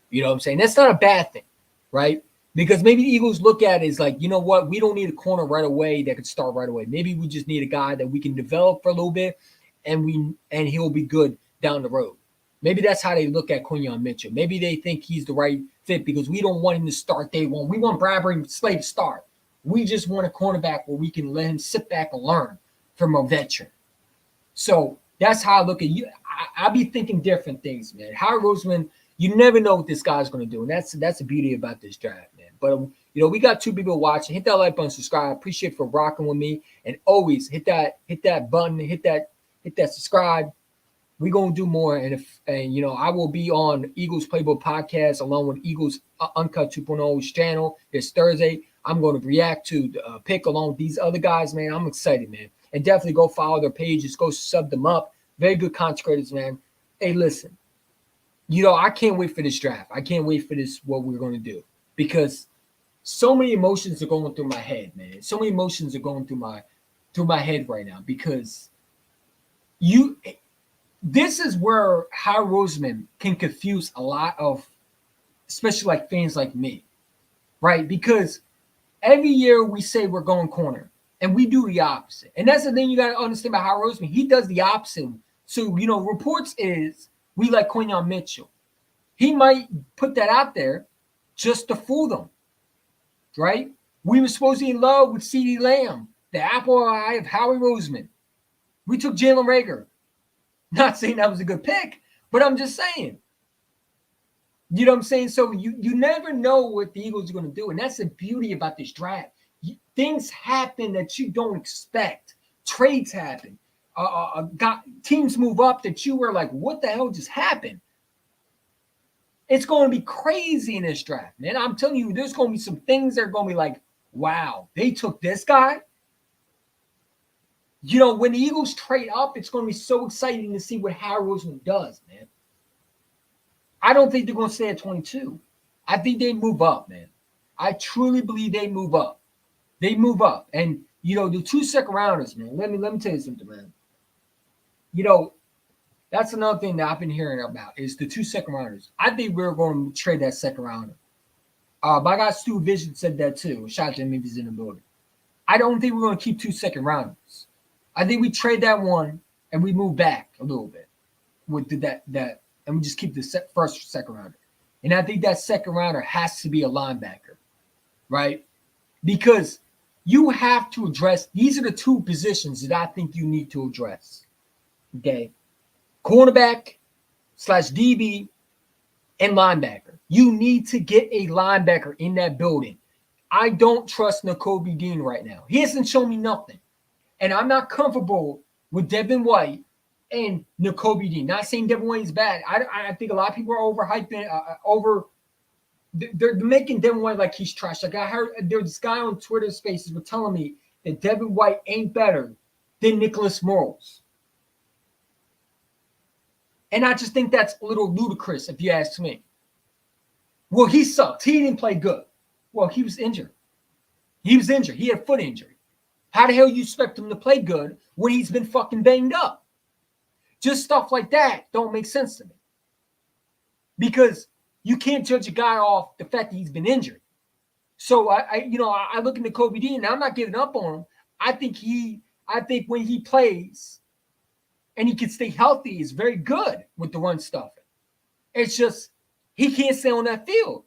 You know what I'm saying? That's not a bad thing, right? Because maybe the Eagles look at it as like, you know what? We don't need a corner right away that could start right away. Maybe we just need a guy that we can develop for a little bit, and he'll be good down the road. Maybe that's how they look at Quinyon Mitchell. Maybe they think he's the right fit because we don't want him to start day one. We want Bradbury Slay to start. We just want a cornerback where we can let him sit back and learn from a veteran. So that's how I look at you. I be thinking different things, man. Howard Roseman, you never know what this guy's going to do, and that's the beauty about this draft, man. But we got 2 people watching. Hit that like button, subscribe. I appreciate for rocking with me, and always hit that button, hit that subscribe. We're gonna do more, and I will be on Eagles Playbook Podcast along with Eagles Uncut 2.0's channel this Thursday. I'm going to react to the pick along with these other guys, man. I'm excited, man. And definitely go follow their pages, go sub them up. Very good content creators, man. Hey, listen, I can't wait for this draft. I can't wait for this, what we're going to do, because so many emotions are going through my head, man. So many emotions are going through my head right now, because this is where Howard Roseman can confuse a lot of, especially like fans like me, right? Because every year we say we're going corner, and we do the opposite. And that's the thing you got to understand about Howard Roseman. He does the opposite. So, reports is we like Quinyon Mitchell. He might put that out there just to fool them, right? We were supposed to be in love with CeeDee Lamb, the apple eye of Howard Roseman. We took Jalen Reagor. Not saying that was a good pick, but I'm just saying. You know what I'm saying? So you never know what the Eagles are going to do, and that's the beauty about this draft. Things happen that you don't expect. Trades happen. Teams move up that you were like, what the hell just happened? It's going to be crazy in this draft, man. I'm telling you, there's going to be some things that are going to be like, wow, they took this guy. When the Eagles trade up, it's going to be so exciting to see what Howard Roseman does, man. I don't think they're going to stay at 22. I think they move up, man. I truly believe they move up. They move up. And, the 2 second rounders, man, let me tell you something, man. That's another thing that I've been hearing about is the 2 second rounders. I think we're going to trade that second rounder. My guy Stu Vision said that too. Shout out to him if he's in the building. I don't think we're going to keep 2 second rounders. I think we trade that one and we move back a little bit with that, and we just keep the first second rounder. And I think that second rounder has to be a linebacker, right? Because you have to address, these are the 2 positions that I think you need to address. Okay. Cornerback / DB and linebacker. You need to get a linebacker in that building. I don't trust Nakobe Dean right now. He hasn't shown me nothing. And I'm not comfortable with Devin White and Nakobe Dean. Not saying Devin White is bad. I think a lot of people are overhyping, they're making Devin White like he's trash. Like I heard there's this guy on Twitter Spaces were telling me that Devin White ain't better than Nicholas Morrows. And I just think that's a little ludicrous if you ask me. Well, he sucked. He didn't play good. Well, he was injured. He had a foot injury. How the hell you expect him to play good when he's been fucking banged up? Just stuff like that don't make sense to me. Because you can't judge a guy off the fact that he's been injured. So I look into Kobe Dean, and I'm not giving up on him. I think when he plays and he can stay healthy, is very good with the run stuffing. It's just he can't stay on that field.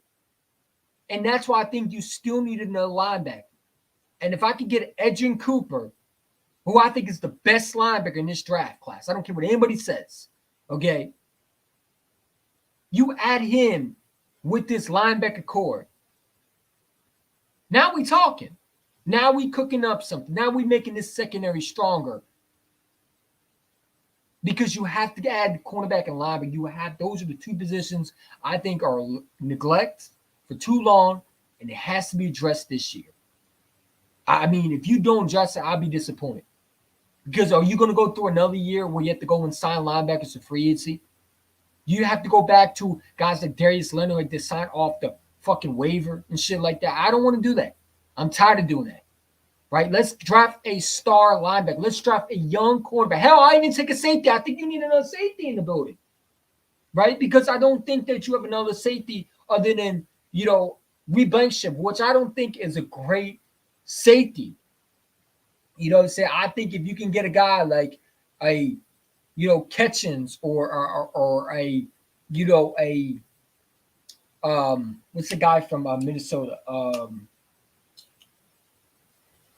And that's why I think you still need another linebacker. And if I could get Edgerrin Cooper, who I think is the best linebacker in this draft class, I don't care what anybody says, okay? You add him with this linebacker core. Now we talking. Now we cooking up something. Now we making this secondary stronger. Because you have to add cornerback and linebacker. Those are the 2 positions I think are neglected for too long, and it has to be addressed this year. I mean, if you don't address it, I'll be disappointed. Because are you going to go through another year where you have to go and sign linebackers to free agency? You have to go back to guys like Darius Leonard like to sign off the fucking waiver and shit like that. I don't want to do that. I'm tired of doing that. right? Let's draft a star linebacker. Let's draft a young quarterback. Hell, I even take a safety. I think you need another safety in the building, right? Because I don't think that you have another safety other than, Reed Blankenship, which I don't think is a great safety. I think if you can get a guy like a, Catchings or a, a what's the guy from Minnesota?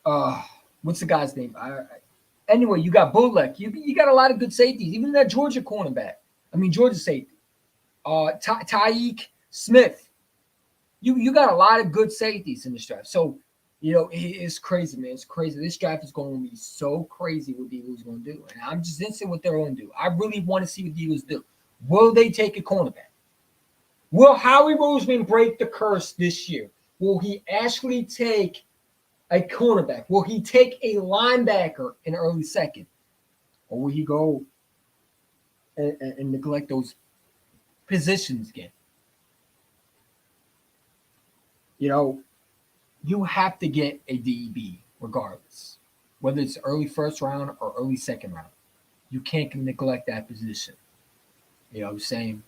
Uh, what's the guy's name? Anyway, you got Bullock. You got a lot of good safeties. Even that Georgia cornerback. Georgia safety. Tyreek Smith. You got a lot of good safeties in this draft. So, it's crazy, man. It's crazy. This draft is going to be so crazy what the Eagles are going to do. And I'm just interested in what they're going to do. I really want to see what the Eagles do. Will they take a cornerback? Will Howie Roseman break the curse this year? Will he actually take a cornerback? Will he take a linebacker in early second? Or will he go and neglect those positions again? You have to get a DB regardless, whether it's early first round or early second round. You can't neglect that position. You know what I'm saying?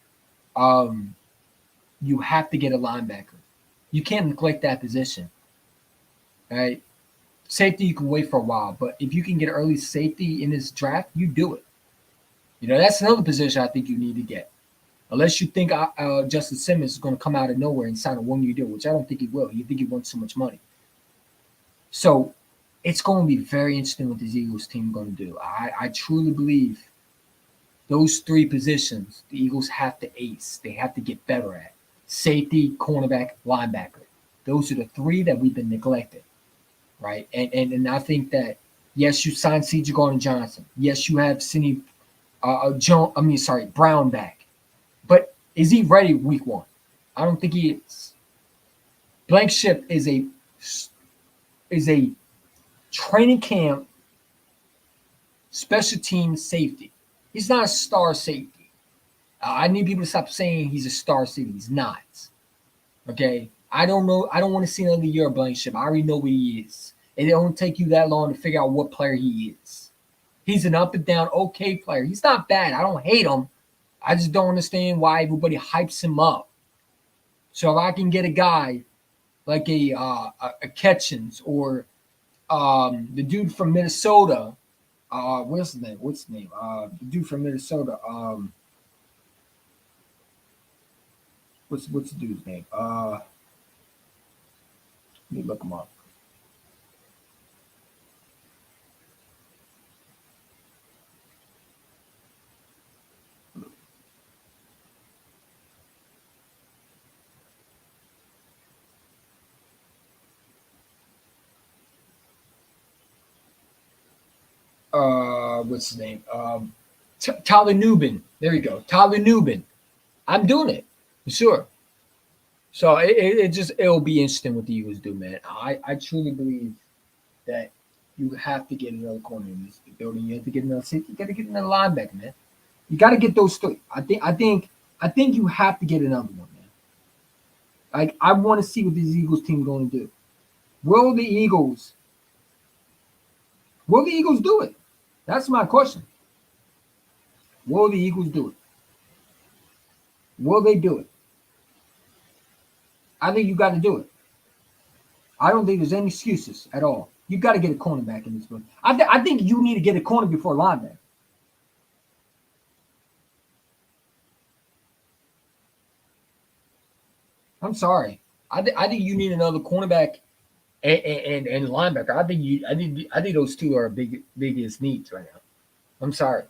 You have to get a linebacker. You can't neglect that position. Right? Safety, you can wait for a while, but if you can get early safety in this draft, you do it. That's another position I think you need to get. Unless you think Justin Simmons is going to come out of nowhere and sign a one-year deal, which I don't think he will. You think he wants so much money. So it's going to be very interesting what this Eagles team is going to do. I truly believe those three positions the Eagles have to ace. They have to get better at. Safety, cornerback, linebacker. Those are the three that we've been neglected, right? And I think that, yes, you signed C.J. Gardner-Johnson. Yes, you have Brown back. But is he ready week one? I don't think he is. Blankenship is a training camp special team safety. He's not a star safety. I need people to stop saying he's a star safety. He's not. Okay? I don't know. I don't want to see another year of Blankenship. I already know what he is. And it don't take you that long to figure out what player he is. He's an up and down okay player. He's not bad. I don't hate him. I just don't understand why everybody hypes him up. So if I can get a guy like a Catchings or the dude from Minnesota, what's his name? The dude from Minnesota. What's the dude's name? Let me look him up. What's his name? Tyler Nubin. There we go. Tyler Nubin. I'm doing it for sure. So it'll be interesting what the Eagles do, man. I truly believe that you have to get another corner in this building. You have to get another safety. You got to get another linebacker, man. You got to get those three. I think you have to get another one, man. Like I want to see what this Eagles team is going to do. Will the Eagles do it? That's my question. Will the Eagles do it? Will they do it? I think you got to do it. I don't think there's any excuses at all. You got to get a cornerback in this one. I think you need to get a corner before linebacker. I'm sorry. I think you need another cornerback and linebacker. I think those two are biggest needs right now. I'm sorry.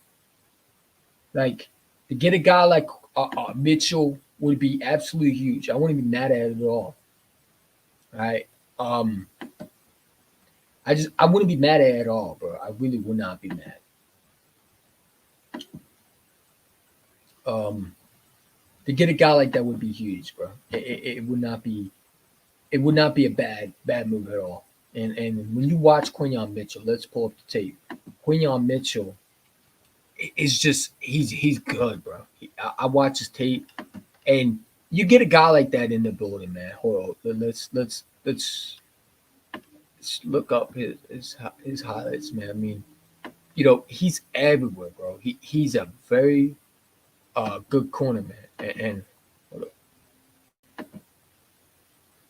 Like to get a guy like Mitchell would be absolutely huge. I wouldn't be mad at it at all. Right? I wouldn't be mad at it at all, bro. I really would not be mad. To get a guy like that would be huge, bro. It would not be a bad move at all. And when you watch Quinyon Mitchell, let's pull up the tape. Quinyon Mitchell is just he's good, bro. I watch his tape, and you get a guy like that in the building, man. Hold on, let's look up his highlights, man. I mean, he's everywhere, bro. He's a very good corner, man. And hold up,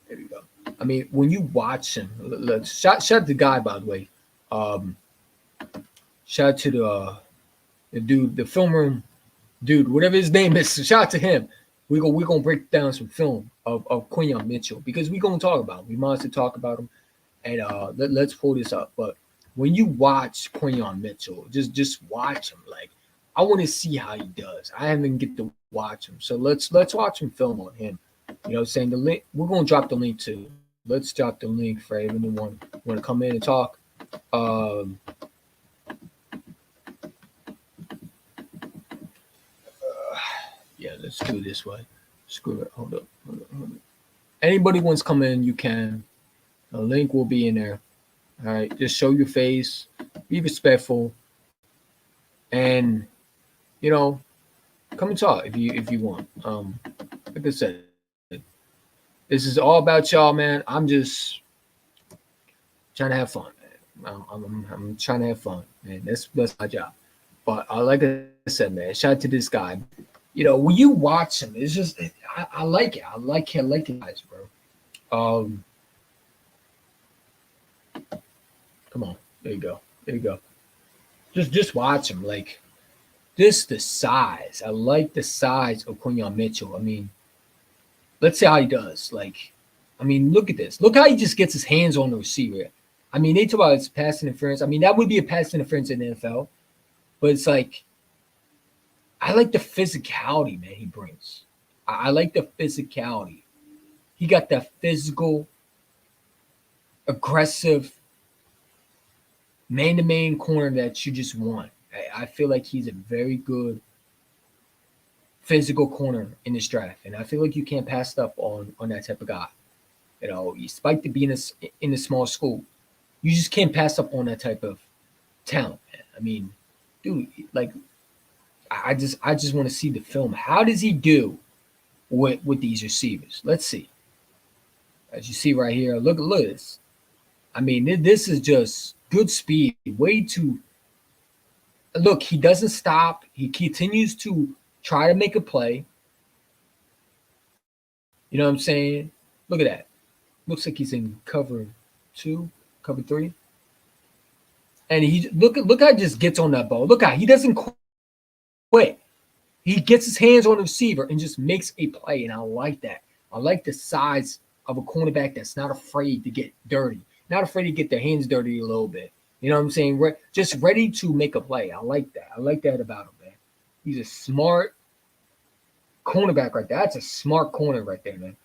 there you go. I mean, when you watch him, shout out to the guy, by the way. Um, shout out to the dude, the film room dude, whatever his name is. Shout out to him. We gonna break down some film of Quinyon Mitchell because we gonna talk about him. We must talk about him, and let's pull this up. But when you watch Quinyon Mitchell, just watch him. Like I want to see how he does. I haven't get to watch him, so let's watch some film on him. Saying the link. We're gonna drop the link too. Let's drop the link for anyone want to come in and talk. Um, yeah, let's do it this way. Screw it. Hold up. Anybody wants to come in, you can. The link will be in there. All right. Just show your face. Be respectful. And come and talk if you want. Like I said, this is all about y'all, man. I'm just trying to have fun, man. I'm trying to have fun, man. That's my job. But like I said, man, shout out to this guy. When you watch him, it's just I like it. I like the guys, bro. Come on, there you go. Just watch him. Like this, the size. I like the size of Quinyon Mitchell. I mean, let's see how he does. Like, I mean, look at this. Look how he just gets his hands on the receiver. I mean, they talk about it's pass interference. I mean, that would be a pass interference in the NFL, but it's like I like the physicality, man, he brings. I like the physicality. He got that physical, aggressive, man-to-man corner that you just want. I feel like he's a very good physical corner in this draft, and I feel like you can't pass up on that type of guy. Despite being in a small school, you just can't pass up on that type of talent, man. I mean, dude, like I just want to see the film. How does he do with these receivers? Let's see. As you see right here, look at this. I mean, this is just good speed. Way too. Look, he doesn't stop. He continues to try to make a play. You know what I'm saying? Look at that. Looks like he's in cover 2, cover 3. And he look how he just gets on that ball. Look how he doesn't quit. He gets his hands on the receiver and just makes a play. And I like that. I like the size of a cornerback that's not afraid to get dirty, not afraid to get their hands dirty a little bit. You know what I'm saying? Just ready to make a play. I like that. I like that about him, man. He's a smart cornerback right there. That's a smart corner right there, man.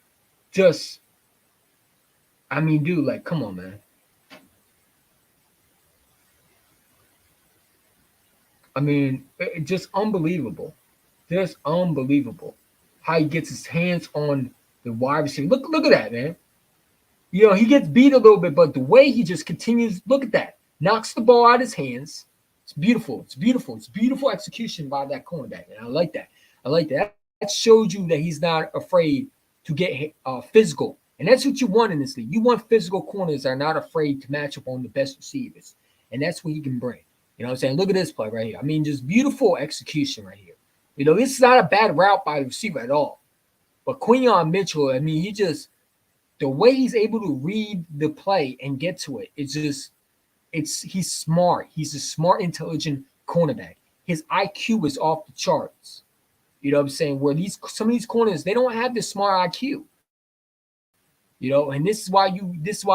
I mean, dude, like, come on, man. I mean, it's just unbelievable. Just unbelievable how he gets his hands on the wide receiver. Look at that, man. He gets beat a little bit, but the way he just continues, look at that. Knocks the ball out of his hands. It's beautiful. It's beautiful. It's beautiful execution by that cornerback, and I like that. I like that. That shows you that he's not afraid to get physical. And that's what you want in this league. You want physical corners that are not afraid to match up on the best receivers. And that's what he can bring. You know what I'm saying? Look at this play right here. I mean, just beautiful execution right here. This is not a bad route by the receiver at all. But Quinyon Mitchell, I mean, the way he's able to read the play and get to it, he's smart. He's a smart, intelligent cornerback. His IQ is off the charts. You know what I'm saying? Where some of these corners, they don't have this smart IQ. And this is why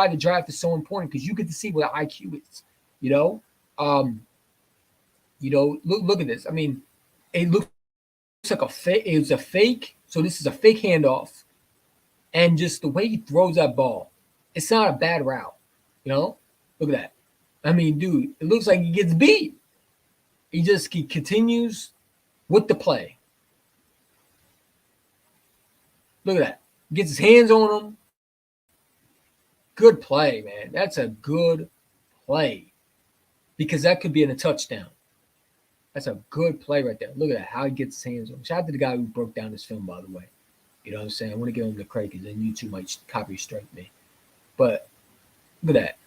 the draft is so important, because you get to see what IQ is. Look at this. I mean, it looks like a fake. It was a fake. So this is a fake handoff, and just the way he throws that ball, it's not a bad route. Look at that. I mean, dude, it looks like he gets beat. He continues with the play. Look at that. Gets his hands on him. Good play, man. That's a good play, because that could be in a touchdown. That's a good play right there. Look at that, how he gets his hands on him. Shout out to the guy who broke down this film, by the way. You know what I'm saying? I want to give him the credit, because then YouTube might copy strike me. But look at that.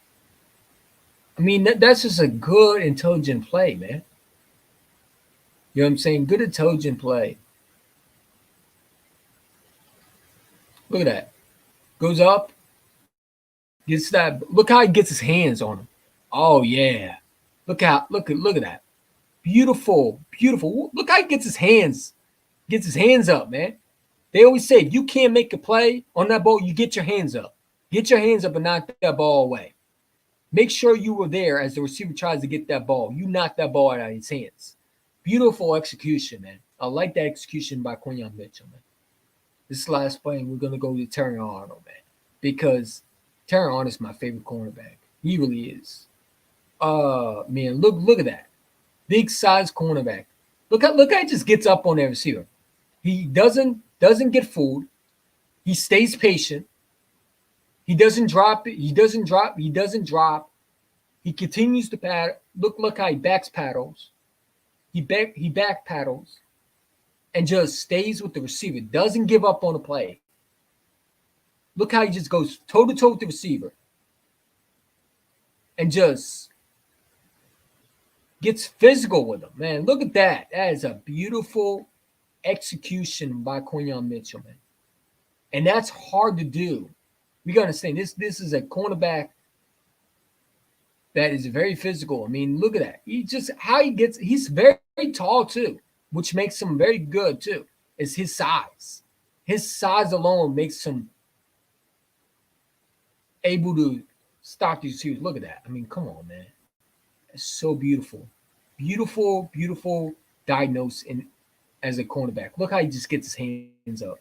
I mean, that's just a good, intelligent play, man. You know what I'm saying? Good, intelligent play. Look at that. Goes up, gets that. Look how he gets his hands on him. Oh yeah. Look at that. Beautiful, beautiful. Look how he gets his hands up, man. They always say if you can't make a play on that ball, you get your hands up. Get your hands up and knock that ball away. Make sure you were there as the receiver tries to get that ball. You knock that ball out of his hands. Beautiful execution, man. I like that execution by Quinyon Mitchell, man. This last play, we're gonna go to Terry Arnold, man, because Terry Arnold is my favorite cornerback. He really is. Man, look at that big size cornerback. Look how he just gets up on that receiver. He doesn't get fooled. He stays patient. He doesn't drop it. He doesn't drop. He doesn't drop. He continues to paddle. Look how he backs paddles. He back paddles and just stays with the receiver. Doesn't give up on the play. Look how he just goes toe to toe with the receiver and just gets physical with him. Man, look at that. That is a beautiful execution by Quinyon Mitchell, man. And that's hard to do. We got to understand this is a cornerback that is very physical. I mean, look at that. He's very, very tall too, which makes him very good too, is his size. His size alone makes him able to stop these shoes. Look at that. I mean, come on, man. It's so beautiful. Beautiful, beautiful diagnose in as a cornerback. Look how he just gets his hands up.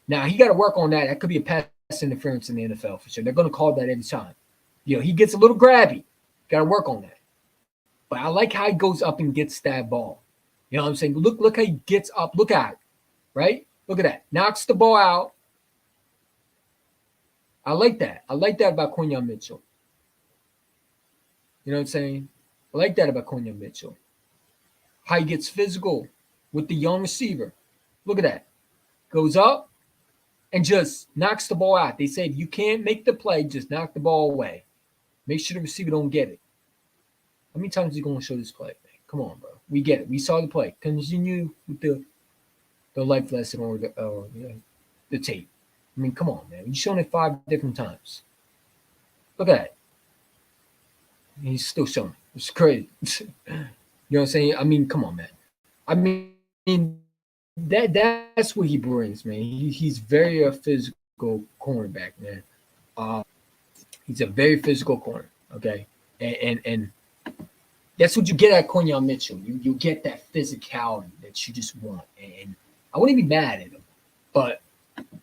Now he got to work on that. That could be a pass interference in the NFL for sure. They're going to call that every time. He gets a little grabby. Got to work on that. But I like how he goes up and gets that ball. You know what I'm saying? Look how he gets up. Look at it. Right? Look at that. Knocks the ball out. I like that. I like that about Quinyon Mitchell. You know what I'm saying? I like that about Quinyon Mitchell. How he gets physical with the young receiver. Look at that. Goes up and just knocks the ball out. They say if you can't make the play, just knock the ball away. Make sure the receiver don't get it. How many times are you going to show this play? Man? Come on, bro. We get it. We saw the play. Continue with the life lesson or the tape. I mean, come on, man. You've shown it 5 different times. Look at that. He's still showing it. It's crazy. You know what I'm saying? I mean, come on, man. I mean, that's what he brings, man. He's very physical cornerback, man. He's a very physical corner, okay? And that's what you get at Quinyon Mitchell. You get that physicality that you just want. And I wouldn't be mad at him. But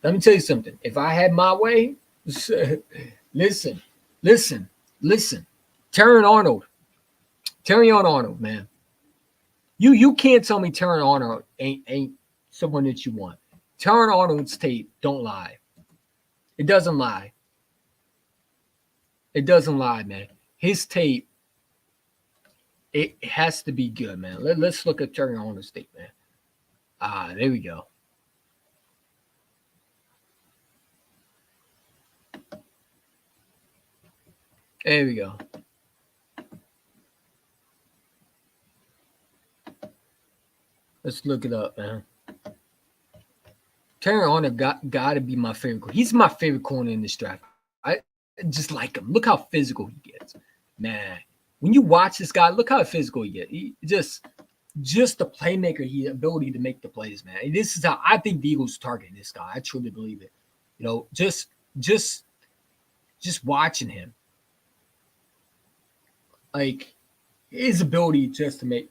let me tell you something. If I had my way, listen. Terry Arnold, man. You can't tell me Terry Arnold ain't someone that you want. Terry Arnold's tape don't lie. It doesn't lie. It doesn't lie, man. His tape, it has to be good, man. Let's look at Terry Arnold's tape, man. There we go. There we go. Let's look it up, man. Terry Arnold got to be my favorite. He's my favorite corner in this draft. I just like him. Look how physical he gets, man. When you watch this guy, look how physical he gets. He just the playmaker, he ability to make the plays, man. This is how I think the Eagles target this guy. I truly believe it. Just watching him, like his ability just to make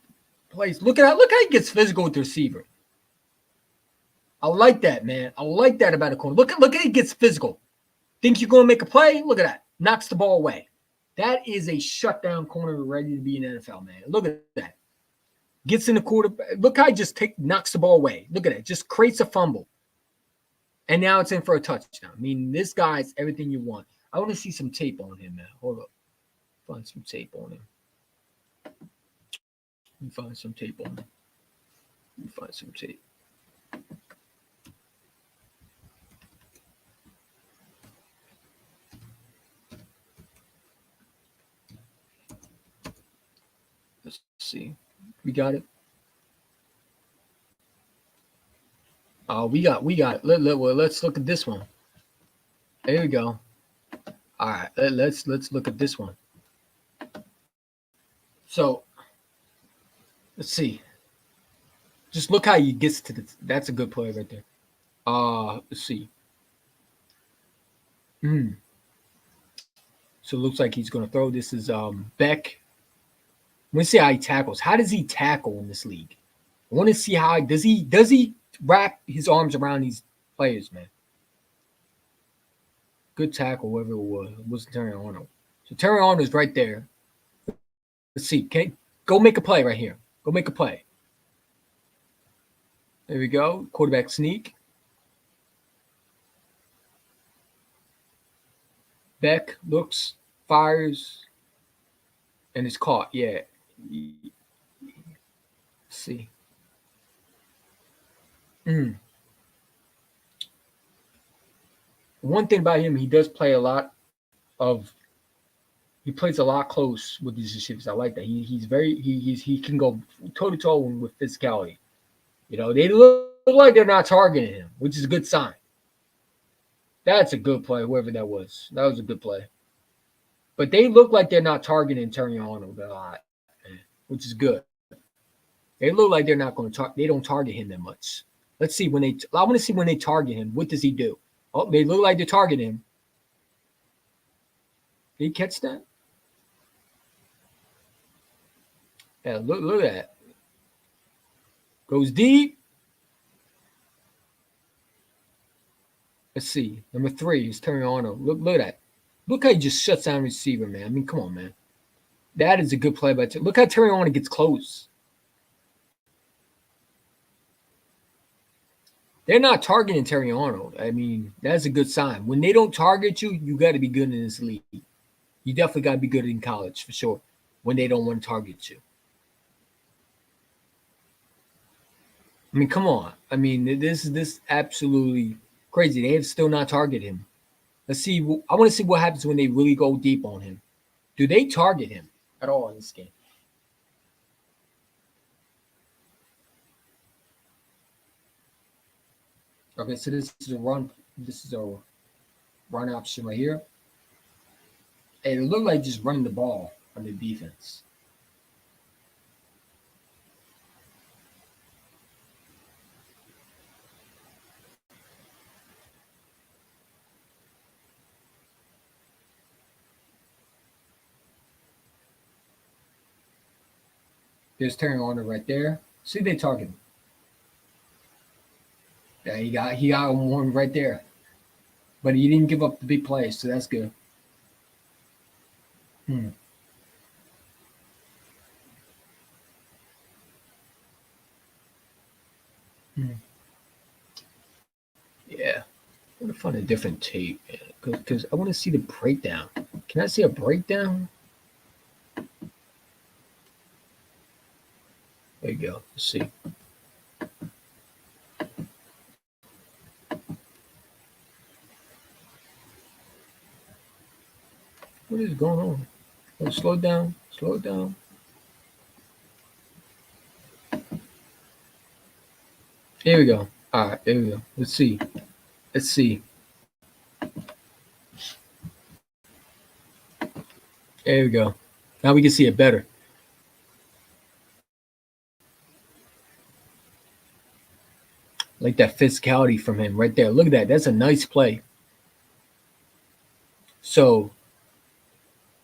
plays. Look how he gets physical with the receiver. I like that, man. I like that about a corner. Look how he gets physical. Think you're going to make a play? Look at that. Knocks the ball away. That is a shutdown corner ready to be in the NFL, man. Look at that. Gets in the quarterback. Look how he just knocks the ball away. Look at it. Just creates a fumble. And now it's in for a touchdown. I mean, this guy's everything you want. I want to see some tape on him, man. Hold up. Find some tape on him. Find some tape on him. Find some tape. see. We got it. We got it. Let's look at this one. There we go. All right, let's look at this one. So let's see. Just look how he gets to the. That's a good play right there. Let's see. Hmm. So it looks like he's gonna throw. This is Beck. I want to see how he tackles. How does he tackle in this league? I want to see how does he wrap his arms around these players, man. Good tackle, whoever it was. It wasn't Terry Arnold. So Terry Arnold's right there. Let's see. Go make a play right here. Go make a play. There we go. Quarterback sneak. Beck looks, fires, and it's caught. Yeah. Let's see. One thing about him, he does play a lot of. He plays a lot close with these receivers. I like that. He can go toe to toe with physicality. You know, they look like they're not targeting him, which is a good sign. That's a good play, whoever that was. That was a good play. But they look like they're not targeting Terry Arnold a lot, which is good. They look like they're not going to they don't target him that much. Let's see I want to see when they target him. What does he do? Oh, they look like they're targeting him. Did he catch that? Yeah, look at that. Goes deep. Let's see. Number 3 is Terry Arnold. Look at that. Look how he just shuts down receiver, man. I mean, come on, man. That is a good play by Terry. Look how Terry Arnold gets close. They're not targeting Terry Arnold. I mean, that's a good sign. When they don't target you, you got to be good in this league. You definitely got to be good in college for sure when they don't want to target you. I mean, come on. I mean, this absolutely crazy. They have still not targeted him. Let's see. I want to see what happens when they really go deep on him. Do they target him at all in this game? Okay, so this is a run. This is a run option right here. And it looked like just running the ball on the defense. There's Terry Arnold right there. See, they target him. Yeah, he got one right there. But he didn't give up the big plays, so that's good. Hmm. Hmm. Yeah. I want to find a different tape, because I want to see the breakdown. Can I see a breakdown? There you go. Let's see. What is going on? Oh, slow it down. Slow it down. Here we go. All right, there we go. Let's see. Let's see. There we go. Now we can see it better. Like that physicality from him right there. Look at that. That's a nice play. So,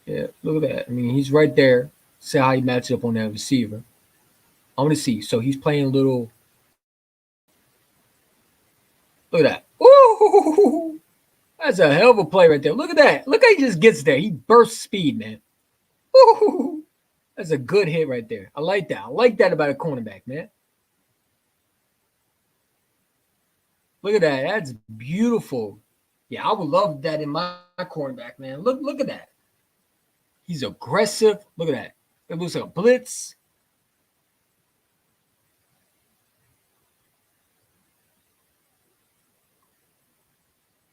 yeah, look at that. I mean, he's right there. See how he matches up on that receiver. I want to see. So he's playing a little. Look at that. Ooh, that's a hell of a play right there. Look at that. Look how he just gets there. He bursts speed, man. Ooh, that's a good hit right there. I like that. I like that about a cornerback, man. Look at that. That's beautiful. Yeah, I would love that in my cornerback, man. Look at that. He's aggressive. Look at that. It looks like a blitz.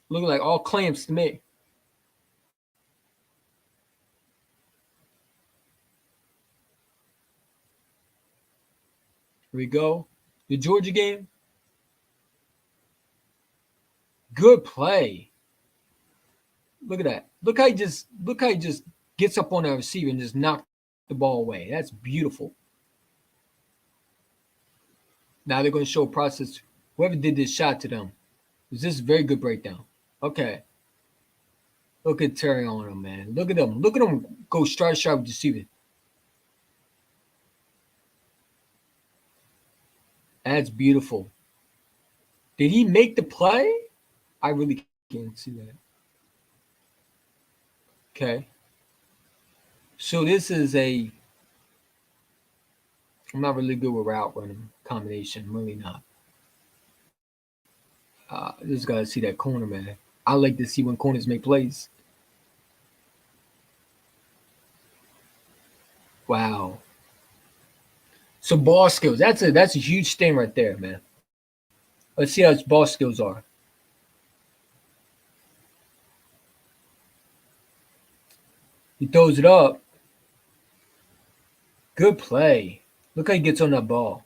Looking like all clamps to me. we go. The Georgia game. Good play. Look at that. Look how he just gets up on that receiver and just knocks the ball away. That's beautiful. Now they're going to show a process. Whoever did this shot to them. This is a very good breakdown. Okay. Look at Terry on him, man. Look at him. Look at him go straight sharp with the receiver. That's beautiful. Did he make the play? I really can't see that. Okay. So this is I'm not really good with route running combination. I'm really not. Just got to see that corner, man. I like to see when corners make plays. Wow. So ball skills. That's a huge thing right there, man. Let's see how his ball skills are. He throws it up. Good play. Look how he gets on that ball.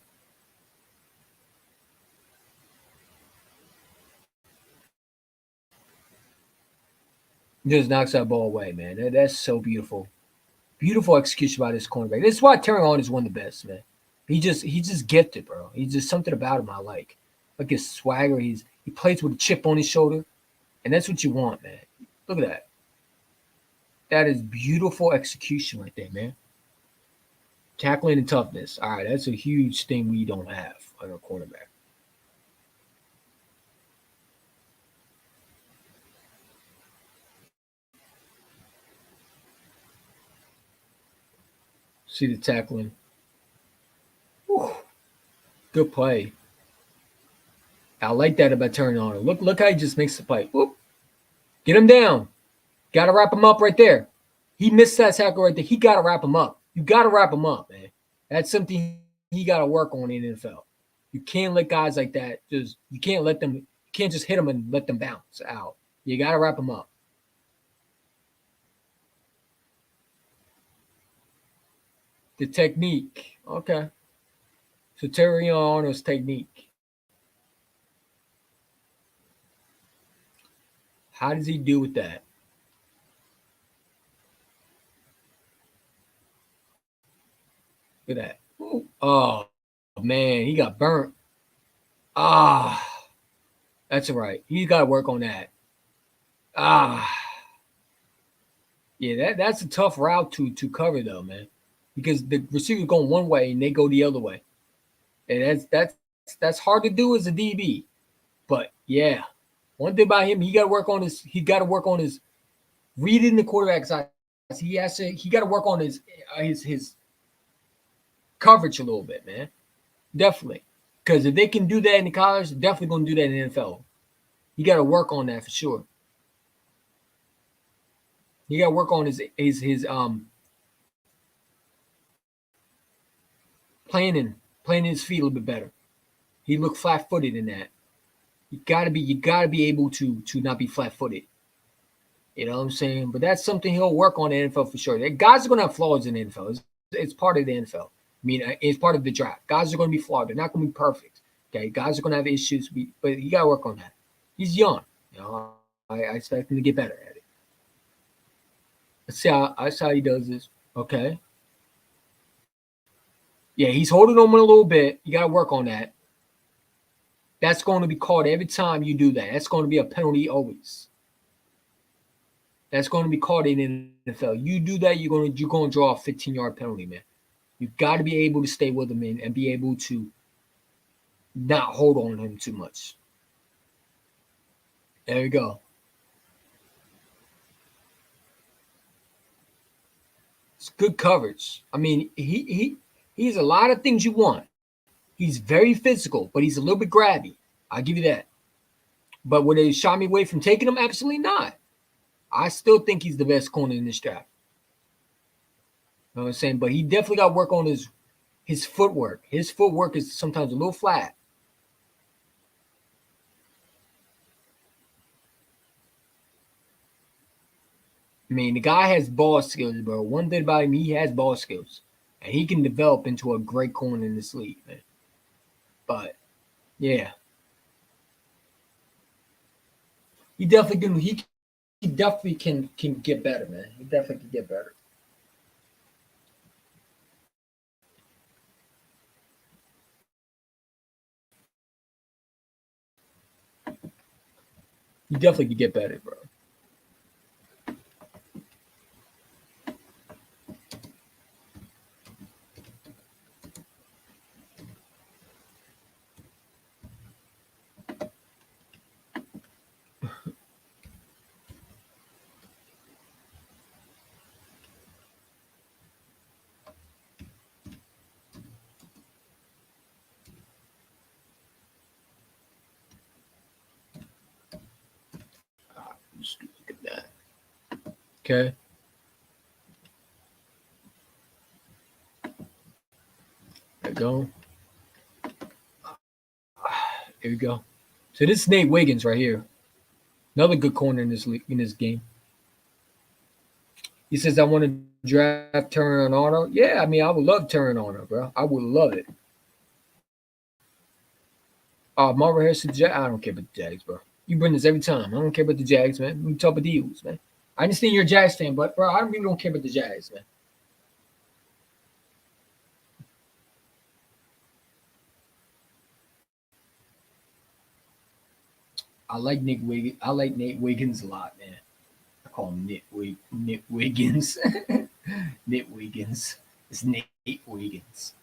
He just knocks that ball away, man. That's so beautiful. Beautiful execution by this cornerback. This is why Terry On is one of the best, man. He just gifted, bro. He's just something about him I like. Like his swagger. He plays with a chip on his shoulder. And that's what you want, man. Look at that. That is beautiful execution right there, man. Tackling and toughness. All right, that's a huge thing we don't have on our cornerback. See the tackling. Whew. Good play. I like that about turning on him. Look how he just makes the play. Whoop. Get him down. Got to wrap him up right there. He missed that tackle right there. He got to wrap him up. You got to wrap him up, man. That's something he got to work on in the NFL. You can't let guys like that you can't let them, you can't just hit them and let them bounce out. You got to wrap them up. The technique. Okay. So Terry Arnold's technique. How does he do with that? Look at that. Ooh. Oh, man. He got burnt. Ah. That's all right. He's got to work on that. Ah. Yeah, that's a tough route to cover, though, man. Because the receiver's going one way and they go the other way. And that's hard to do as a DB. But yeah, one thing about him, he got to work on his reading the quarterback's eyes. He got to work on his coverage a little bit, man. Definitely. Because if they can do that in the college, they're definitely going to do that in the NFL. You got to work on that for sure. You got to work on his planning his feet a little bit better. He looked flat-footed in that. You gotta be able to not be flat-footed. You know what I'm saying? But that's something he'll work on in the NFL for sure. Guys are gonna have flaws in the NFL. It's part of the NFL. I mean, it's part of the draft. Guys are gonna be flawed. They're not gonna be perfect. Okay, guys are gonna have issues, but you gotta work on that. He's young. You know, I expect him to get better at it. Let's see how he does this. Okay. Yeah, he's holding on a little bit. You gotta work on that. That's going to be called every time you do that. That's going to be a penalty always. That's going to be called in the NFL. You do that, you're going to draw a 15-yard penalty, man. You've got to be able to stay with him and be able to not hold on to him too much. There you go. It's good coverage. I mean, he's a lot of things you want. He's very physical, but he's a little bit grabby. I'll give you that. But would they shy me away from taking him? Absolutely not. I still think he's the best corner in this draft. You know what I'm saying? But he definitely got to work on his footwork. His footwork is sometimes a little flat. I mean, the guy has ball skills, bro. One thing about him, he has ball skills. And he can develop into a great corner in this league, man. But yeah, he definitely can. He definitely can get better, man. He definitely can get better. He definitely can get better, bro. Just look at that. Okay, there we go. Here we go. So this is Nate Wiggins right here. Another good corner in this game. He says, "I want to draft Turner Arnold." Yeah, I mean, I would love Turner Arnold, bro. I would love it. Marvin Harrison, I don't care about the Jags, bro. You bring this every time. I don't care about the Jags, man. We talk about the Eagles, man. I understand you're a Jags fan, but bro, I really don't care about the Jags, man. I like Nick Wiggins. I like Nate Wiggins a lot, man. I call him Nick Wiggins. Nick Wiggins. It's Nate Wiggins.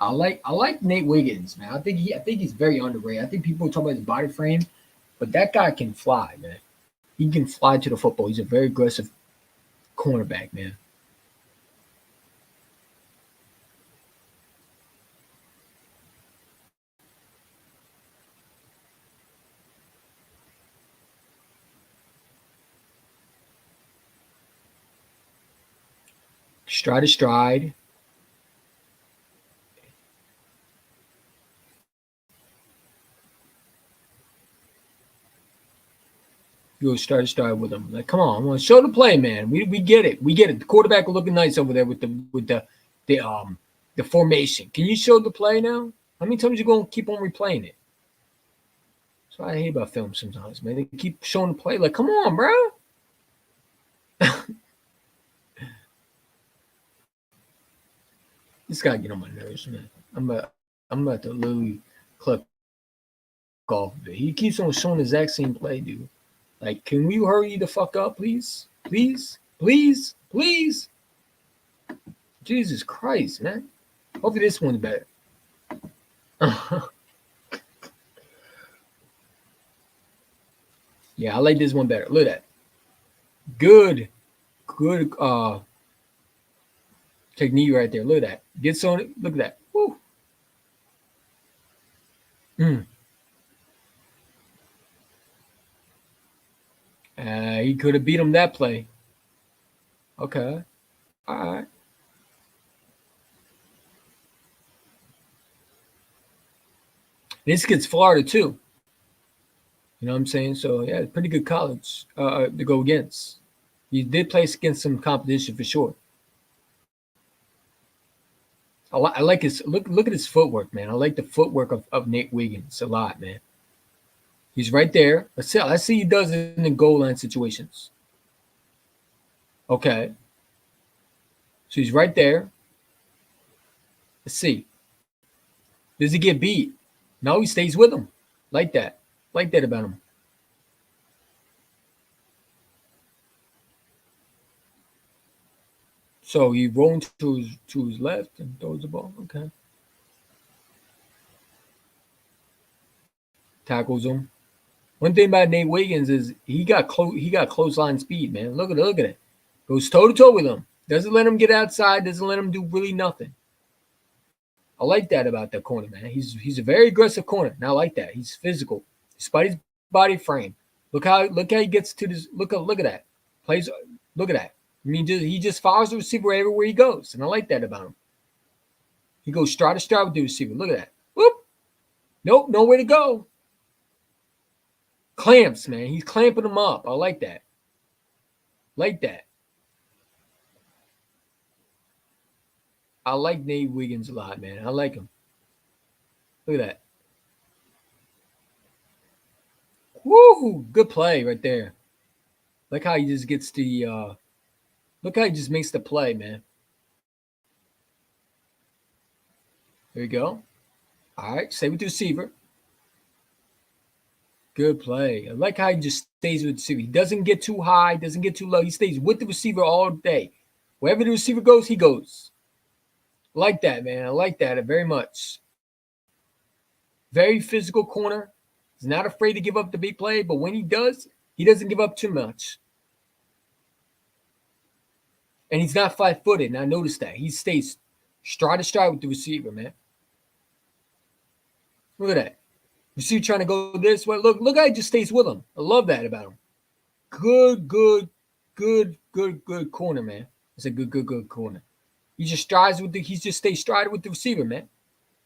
I like Nate Wiggins, man. I think he's very underrated. I think people talk about his body frame, but that guy can fly, man. He can fly to the football. He's a very aggressive cornerback, man. Stride to stride. You go start with him. Like, come on, I'm gonna show the play, man. We get it. We get it. The quarterback looking nice over there with the formation. Can you show the play now? How many times you gonna keep on replaying it? That's what I hate about film sometimes, man. They keep showing the play. Like, come on, bro. This guy get on my nerves, man. I'm about to literally click off of it. He keeps on showing the exact same play, dude. Like, can we hurry the fuck up, please? Please? Please? Please? Jesus Christ, man. Hopefully this one's better. Yeah, I like this one better. Look at that. Good technique right there. Look at that. Gets on it. Look at that. Woo. Mm. He could have beat him that play. Okay. All right. This gets Florida too. You know what I'm saying? So yeah, pretty good college to go against. He did play against some competition for sure. I like his look. Look at his footwork, man. I like the footwork of Nate Wiggins a lot, man. He's right there. Let's see he does it in the goal line situations. Okay, so he's right there. Let's see. Does he get beat? No, he stays with him. Like that. Like that about him. So he rolls to his left and throws the ball. Okay. Tackles him. One thing about Nate Wiggins is he got clothesline speed, man. Look at it. Goes toe to toe with him. Doesn't let him get outside. Doesn't let him do really nothing. I like that about that corner, man. He's a very aggressive corner, and I like that. He's physical, despite his body frame. Look how he gets to this. Look at that. Plays. Look at that. I mean, he just follows the receiver everywhere he goes, and I like that about him. He goes stride to stride with the receiver. Look at that. Whoop. Nope, nowhere to go. Clamps, man. He's clamping him up. I like that. Like that. I like Nate Wiggins a lot, man. I like him. Look at that. Woo! Good play right there. Look how he just gets the look how he just makes the play, man. There you go. All right, stay with the receiver. Good play. I like how he just stays with the receiver. He doesn't get too high, doesn't get too low. He stays with the receiver all day. Wherever the receiver goes, he goes. I like that, man. I like that very much. Very physical corner. He's not afraid to give up the big play, but when he does, he doesn't give up too much. And he's not flat-footed. And I noticed that. He stays stride to stride with the receiver, man. Look at that. Receiver trying to go this way. Look how he just stays with him. I love that about him. Good corner, man. It's a good corner. He just strides with he just stays strided with the receiver, man.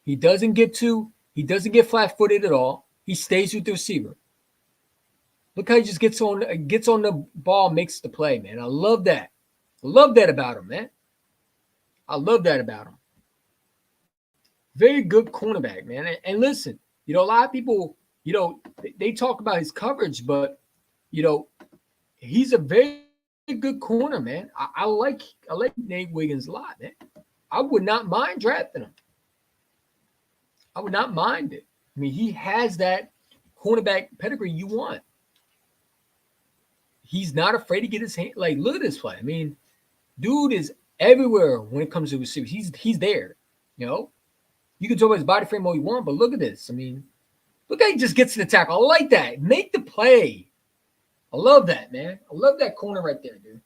He doesn't get flat-footed at all. He stays with the receiver. Look how he just gets on the ball, makes the play, man. I love that. I love that about him, man. I love that about him. Very good cornerback, man. And listen, a lot of people, they talk about his coverage, but he's a very good corner, man. I like Nate Wiggins a lot, man. I would not mind drafting him. I would not mind it. I mean, he has that cornerback pedigree you want. He's not afraid to get his hand. Like, look at this play. I mean, dude is everywhere when it comes to receivers. He's there. You can talk about his body frame all you want, but look at this. I mean, look how he just gets to the tackle. I like that. Make the play. I love that, man. I love that corner right there, dude.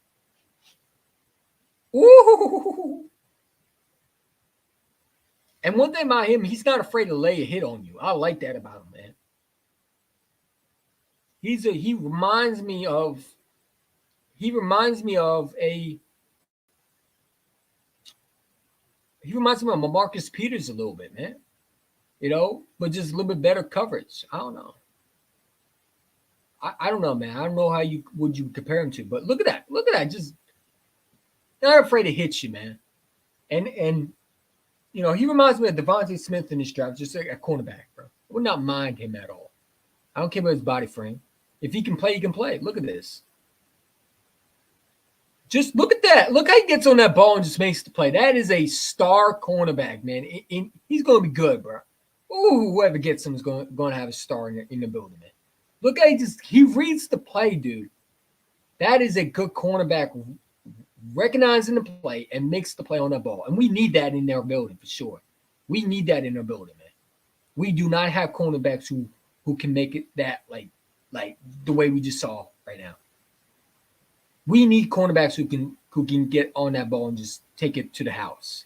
Ooh. And one thing about him, he's not afraid to lay a hit on you. I like that about him, man. He reminds me of Marcus Peters a little bit, man. But just a little bit better coverage. I don't know. I don't know, man. I don't know how you compare him to, but look at that. Look at that. Just not afraid to hit you, man. And he reminds me of Devontae Smith in his draft, just like a cornerback, bro. I would not mind him at all. I don't care about his body frame. If he can play, he can play. Look at this. Just look at that. Look how he gets on that ball and just makes the play. That is a star cornerback, man. He's going to be good, bro. Ooh, whoever gets him is going to have a star in the building, man. Look how he reads the play, dude. That is a good cornerback, recognizing the play and makes the play on that ball. And we need that in our building for sure. We need that in our building, man. We do not have cornerbacks who can make it that like the way we just saw right now. We need cornerbacks who can get on that ball and just take it to the house.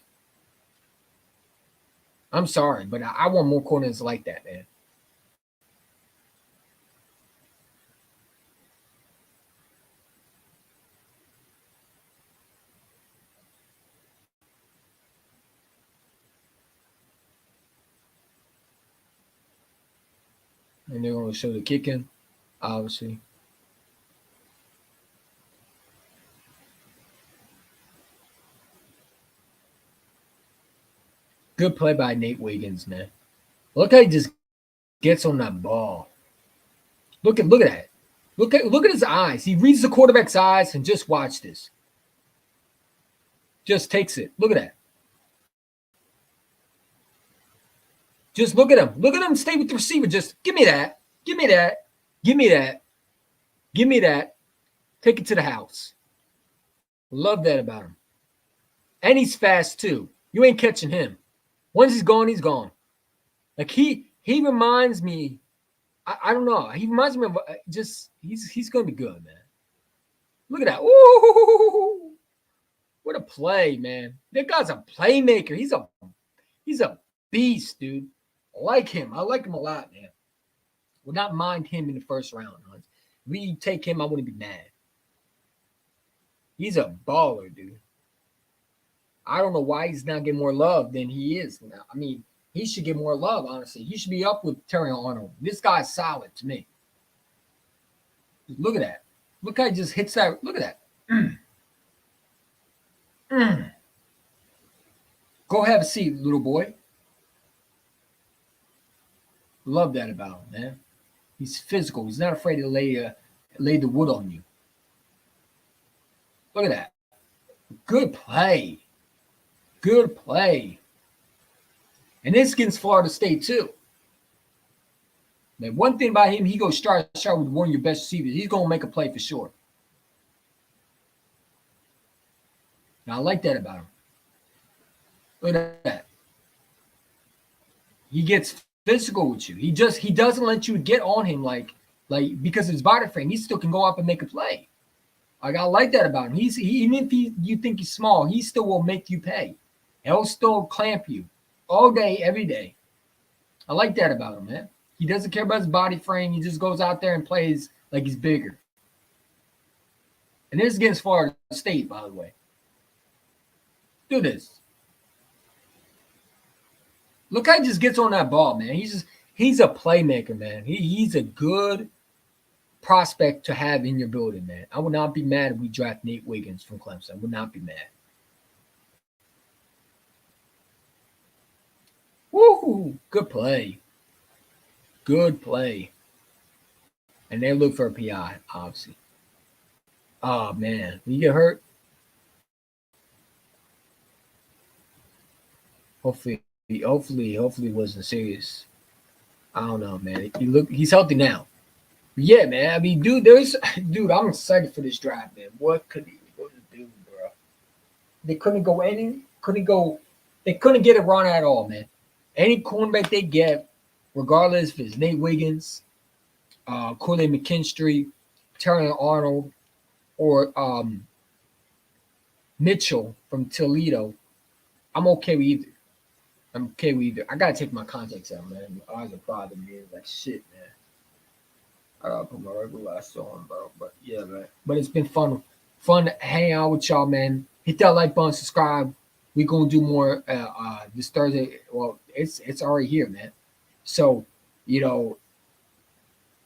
I'm sorry, but I want more corners like that, man. And they're going to show the kicking, obviously. Good play by Nate Wiggins, man. Look how he just gets on that ball. Look at that. Look at his eyes. He reads the quarterback's eyes and just watch this. Just takes it. Look at that. Just look at him. Look at him stay with the receiver. Just give me that. Give me that. Give me that. Give me that. Take it to the house. Love that about him. And he's fast too. You ain't catching him. Once he's gone, he's gone. Like he reminds me, I don't know. He reminds me of just he's gonna be good, man. Look at that. Ooh, what a play, man. That guy's a playmaker. He's a beast, dude. I like him. I like him a lot, man. Would not mind him in the first round. If we take him, I wouldn't be mad. He's a baller, dude. I don't know why he's not getting more love than he is now. I mean, he should get more love, honestly. He should be up with Terry Arnold. This guy's solid to me. Look at that. Look how he just hits that. Look at that. Mm. Mm. Go have a seat, little boy. Love that about him, man. He's physical. He's not afraid to lay the wood on you. Look at that. Good play. Good play. And this against Florida State too. Man, one thing about him, he goes start with one of your best receivers. He's gonna make a play for sure. Now I like that about him. Look at that. He gets physical with you. He doesn't let you get on him like because of his body frame. He still can go up and make a play. I like that about him. Even if you think he's small, he still will make you pay. He'll still clamp you all day, every day. I like that about him, man. He doesn't care about his body frame. He just goes out there and plays like he's bigger. And this is against Florida State, by the way. Do this. Look how he just gets on that ball, man. He's a playmaker, man. He's a good prospect to have in your building, man. I would not be mad if we draft Nate Wiggins from Clemson. I would not be mad. Woo! Good play. Good play. And they look for a PI, obviously. Oh, man. When you get hurt, hopefully it wasn't serious. I don't know, man. He's healthy now. Yeah, man. I mean, dude, I'm excited for this draft, man. What could he do, bro? They couldn't get it wrong at all, man. Any cornerback they get, regardless if it's Nate Wiggins, Kool-Aid McKinstry, Terry Arnold, or Mitchell from Toledo, I'm okay with either. I gotta take my contacts out, man. My eyes are bothering me. Like shit, man. I gotta put my regular glasses on, bro. But yeah, man. But it's been fun to hang out with y'all, man. Hit that like button, subscribe. We gonna do more this Thursday. Well, it's already here, man. So,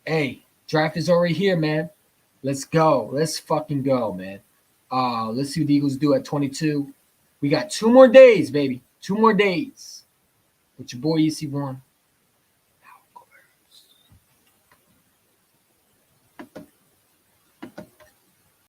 hey, draft is already here, man. Let's go. Let's fucking go, man. Let's see what the Eagles do at 22. We got 2 more days, baby. 2 more days. With your boy EC1.